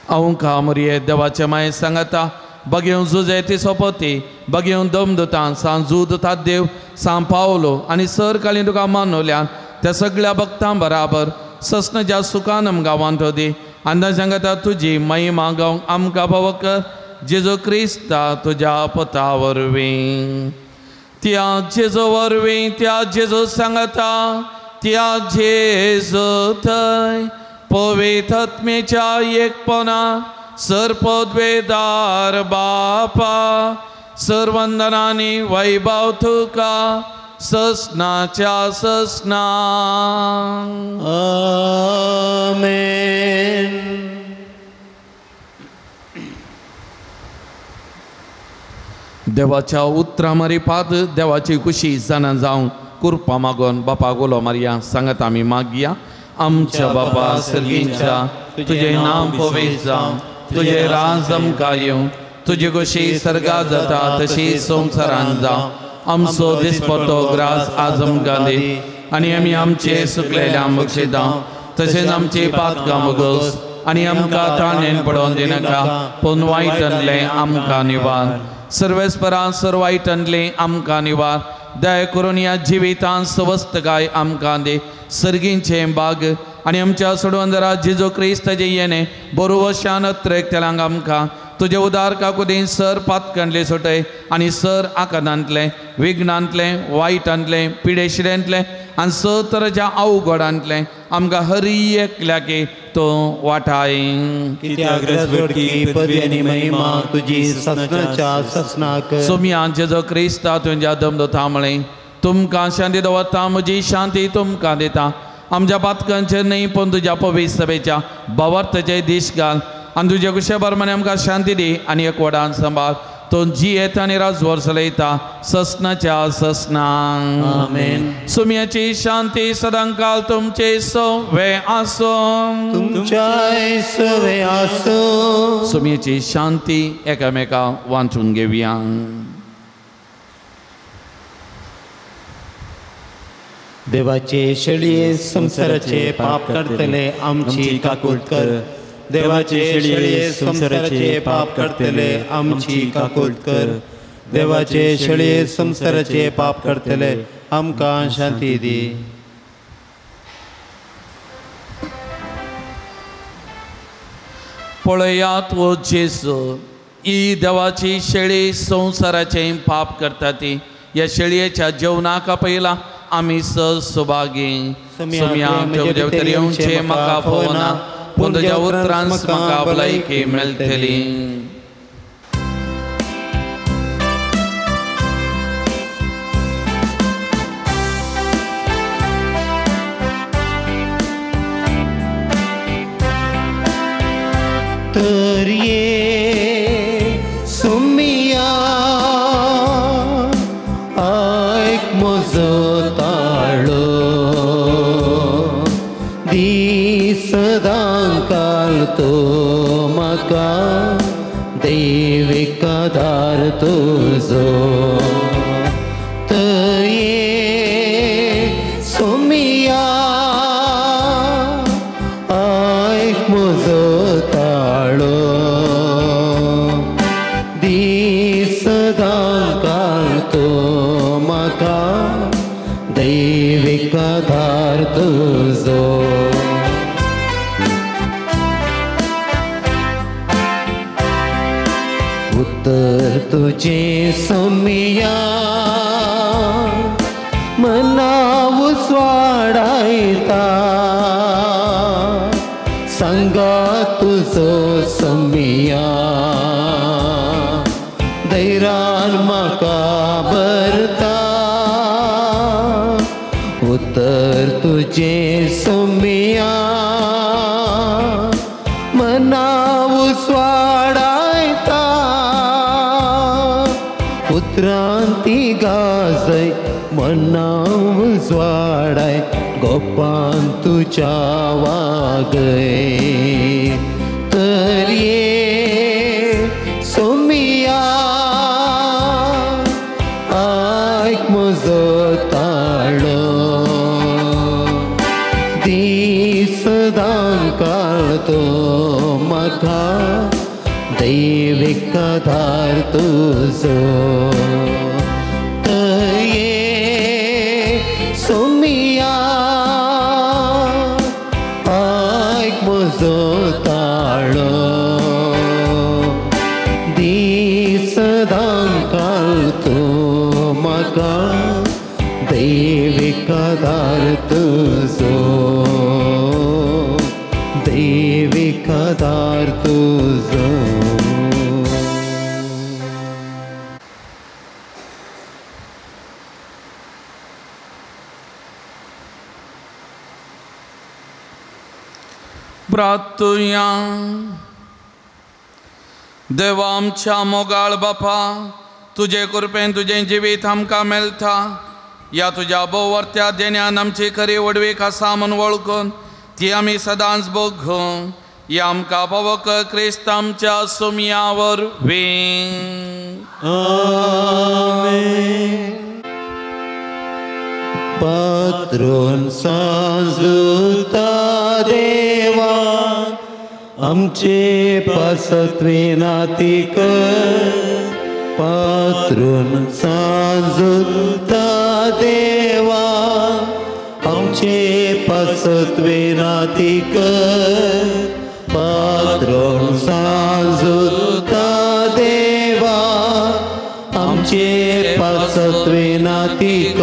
हांव कामरिये देवाचे माये सांगता बगेव जुजे ती सोपती बगेव दमदुतां सा जूद तादेव सा पावलो आनी सर काली तुका मानवल्यान त्या सगळ्या भक्तां बराबर ससनाच्या सुखानम गांवांत दी. आनी सांगता तुजी महिमा गावंक आमकां फावो कर. जेजू क्रिस्ता तुज्या पुता वरवीं, त्या जेजू वरवीं, त्या जेजू सांगता, त्या जेजू थंय पवित्र आत्मेच्या एकपणा सर्पद्वेदार बापा सर्वंदनांनी वैभव तुका ससनाच्या ससना. आमेन. देवाच्या उतरां मारिपात देवाची खुशी जाणा जावं कृपा मागोन बापा गोलो मारया सांगत आमी मागया. आमच्या बापा सर्गींच्या तुझे नाम पवित्र जावं, तुझे राज आमकां येवं, तुजी खुशी सर्गा जाता तशी संवसारांत जावं. आमचो दिसपतो ग्रास आज आमकां दी आनी आमी आमचे सुकलेल्या बक्षिता तशेंच आमची पातकां मुगोस आनी आमकां ताणेन पडोवन दिनाका पूण वायटांतले आमकां निवार. सर्वेस्परा सर्व वायटांतले आमकां निवार. दया करून ह्या जिवितांत स्वस्थकाय आमकां दी. सर्गींचे बाग आनी आमच्या सोडवंदरा जेजू क्रिस्ताचे येणे बरो वशान अत्रेक तेलांक आमकां तुजे उदार काकुदीन सर पातकांतले सुटय आनी सर आकादांतले विघ्नांतले वायटांतले पिडेशिड्यांतले आनी स तरेच्या अवघडांतले आमकां हर एकल्याकी तूं वाटाय. सुमया जेजू क्रिस्ता तुज्या दमदुता म्हळें तुमकां शांती दवरता, म्हजी शांती तुमकां दिता. आमच्या पातकांचेर न्ही पूण तुज्या पवित्र सभेच्या भावार्थाचे दीश घाल आनी तुजे कुशे बरमणे आमकां शांती दी आनी एकवटान सांबाळ. तो जी येता आनी राजवर चलयता ससनाच्या ससनांक. आमेन. सुमयाची शांती सदांकाल तुमचे सवे आसूं. तुमच्याय सवे आसूं. सुमयाची शांती एकामेकाक वांचून घेवया. देवाचे शेळये संसाराचे पाप करतले आमची काकूट कर. देवाचे शेळये संसाराचे पाप करतले आमची काकूट कर. देवाचे शेळये संसाराचे पाप करतले आमकां शांती दी. पळयात वो जेजू ही देवाची शेळी संसाराचे पाप करता ती. ह्या शेळयेच्या जेवणाक पयला आमी सुभागी. सुमया देवतरी येवचे म्हाका फोना पूण तुज्या उतरांस म्हाका भलायकी मेळटली. तर ये सुमया ऐक म्हजो ताळो दी सदांकाल तो म्हाका दैविक आदार तुजो. तर ये सुमया ऐक म्हजो ताळो दी सदांकाल तो म्हाका दैविक आदार तुजो. उत्तर तुझे सुमया मनाव स्वाडायता सांगा तुझो सुमया धैर्यान म्हाका भरता. उत्तर स्वाडायता उतरांती गाजय मनाव स्वाडाय गोपान तुझ्या वागय तर ये सोमिया ऐक म्हजो ताळो दीस सदां काळतो म्हाका दैवीक आधार तुजो सोमिया ऐक म्हजो ताळो दीस सदां काळतो म्हाका दैवीक आधार तुजो दैवीक आधार तुजो प्रार्थुया देवा आमच्या मोगाळ बापा तुझे कृपेन तुझे जिवीत आमकां मेळटा या तुझ्या बोवर्त्या देण्यान आमची खरी वडवीक आसा म्हूण वळखून ती आमी सदांच बघू या आमकां पवक क्रिस्त आमच्या सुमया वरवीं पात्रोन सांजुता देवा आमचे पासत्वे नातीक पात्रोन सांजुता देवा आमचे पासत्वे नातीक पात्रोन सांजुता देवा आमचे पासत्वे नातीक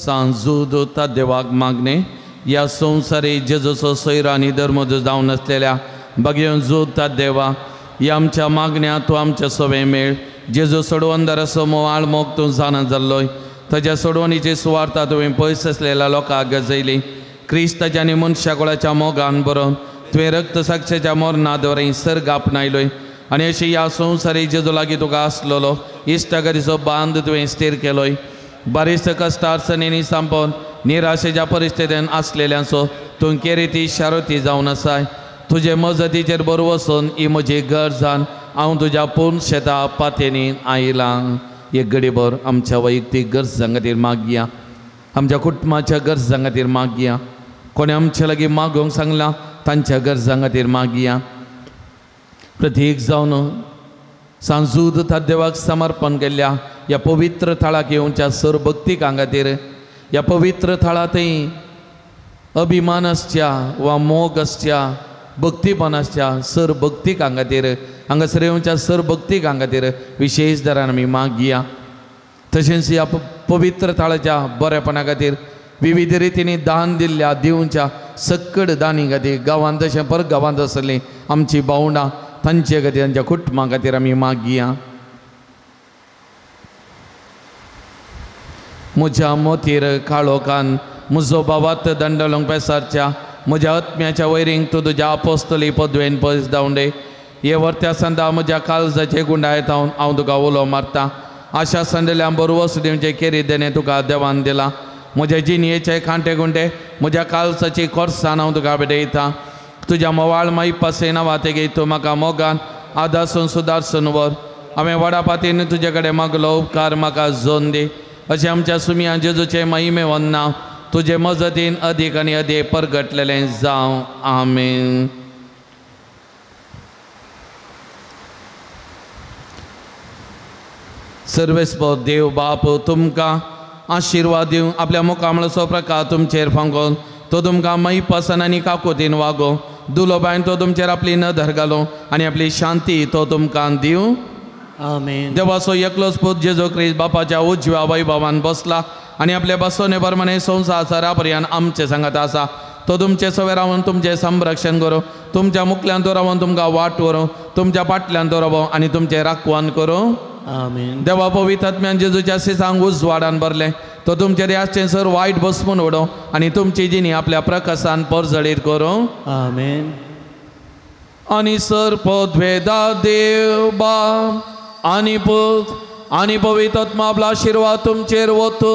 सांजुता देवाक मागणे या संवसारी जेजूचो सैर आनी धर्मज जावन आसलेल्या भगवन जोता देवा या आमच्या मागण्या तूं आमच्या सवे मेळ जेजू सोडवंदार समो आळमोग तूं जाणा जाल्लोय ताच्या सोडवणीची सुवार्ता तुवें पयस आसलेल्या लोकांक गजयली क्रिस्ताच्या आनी मनशाकुळाच्या मोगान बरोवन तुवें रक्त साक्षेच्या मोरनाद वरें सर्ग आपणायलोय आनी अशी ह्या संवसारी जेजू लागीं तुका आसलेलो इश्टागतीचो बांद तुवें स्थिर केलोय बरीच कश्ट अडचणींनी सांपोवन निराशेच्या परिस्थितीन आसलेल्यांचो तूं केरी शारोती जावन आसाय तुजे मजतीचेर बर वचून ही म्हजी गरजान हांव तुज्या पूर्ण शेता पातेनी आयलां एक घडीभर आमच्या वैयक्तीक गरजां खातीर मागया आमच्या कुटुंबाच्या गरजां खातीर मागया कोणी आमच्या लागीं मागोवंक सांगलां तांच्या गरजां खातीर मागया प्रत्येक जावन सांजुता देवाक समर्पण केल्ल्या या पवित्र थळाक येवच्या सर भक्तिकां खातीर या पवित्र थळांतय अभिमान आसच्या वा मोग आसच्या भक्तीपण आसच्या सर भक्तिकां खातीर हांगासर येवच्या सर भक्तिकां खातीर विशेष दरान आमी मागया तशेंच ह्या पवित्र थळाच्या बरेपणा खातीर विविध रितींनी दान दिल्ल्या दिवच्या सक्कड दानी खातीर गांवांत तशें परगांवांत आसलीं आमची भावंडां तांचे खातीर तांच्या कुटुंबा खातीर आमी मागया म्हज्या मोतीर काळोखान म्हजो भावात दंडलोंग पेसारच्या म्हज्या आत्म्याच्या वैरींक तूं तुज्या आपोस्तली पदवेन पयस धांवडे हे वर्त्या संदा म्हज्या काळजाचे गुंडायत हांव तुका उलो मारतां आशा संडल्या बर वसुदेवचे केरी देणे तुका देवान दिला म्हज्या जिणयेचे खांटे गुंटे म्हज्या काळजाची खोर्साण हांव तुका भेटयतां तुज्या मोवाळ माई पासे नांवाते गे तूं म्हाका मोगान आदासून सुदारसून वर हांवें वडापातीन तुजे कडेन मागलो उपकार म्हाका जोन दी अशें आमच्या सुमया जेजूचे महिमेवन नांव तुजे मजतीन अदीक आनी अदीक परगटलेलें जावं आमीन सर्वेस्पो देव बाप तुमकां आशिर्वाद दिवं आपल्या मुखामळाचो प्रकार तुमचेर फांकोन तो तुमकां मई पसन आनी काकुतीन वागो दुलो बायन तो तुमचेर आपली नदर घालो आनी आपली शांती तो तुमकां दिवं आमीन देवाचो एकलोच पूत जेजू क्रिस्त बापाच्या उजव्या वैभवान बसला आनी आपले बसोने प्रमाणे संवसारा पर्यंत आमचे सांगात आसा तो तुमचे सवे रावन तुमचे संरक्षण करूं तुमच्या मुखल्यान तो रावन तुमकां वाट व्हरूं तुमच्या फाटल्यान तो रावो आनी तुमचे राखण करूं आमीन देवा पवित्र आत्म्यान जेजूच्या सिसांक उजवाडान भरले तो तुमचे देहाचें सर वायट बसमून उडो आनी तुमची जिणी आपल्या प्रकाशान परजळीत करूं आमीन आणि सर्पद्वेदा देव बाप आणि पुत आणि पवित्र आत्मा आपला आशीर्वाद तुमचेर वतो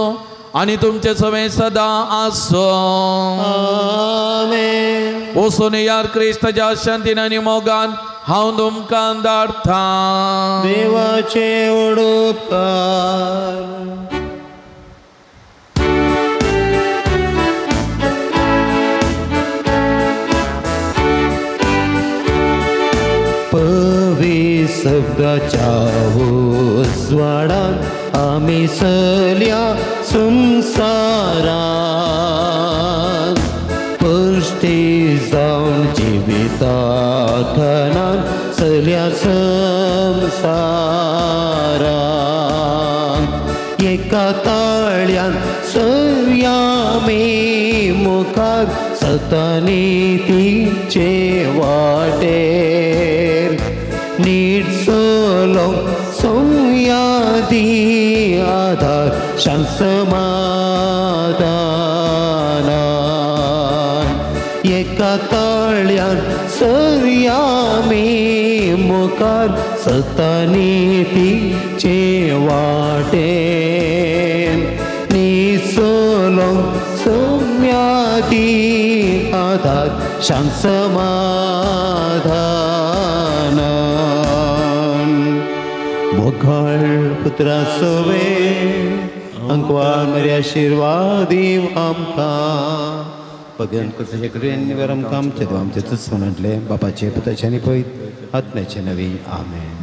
आणि तुमचे सवे सदा आसो. आमेन. वचून यार क्रिस्ताच्या शांतीन आनी मोगान हांव तुमकां धाडटा. देवाचे उडोपकार. शब्दाच्या उजवाडान आमी चलया संसारान परस्ते जावन जिवितांतल्यान चलया संसारान एका ताळ्यान चलया आमी मुखार सतनितीचे वाटेर नीट चलो संयादी आधार शांत समाधानान एका ताळ्यान चलया आमी मुखार सतनितीचे वाटेर नीट चलो संयादी आधार शांत समाधान मोघाळ पुत्रा सवे अंकवार मरे आशीर्वादी आमकां भगवान कृष्णाचे कृपेन आमकां आमचे आमचे म्हटले बापाचे पुताचे आनी पळय आत्म्याचे नवी आमेन.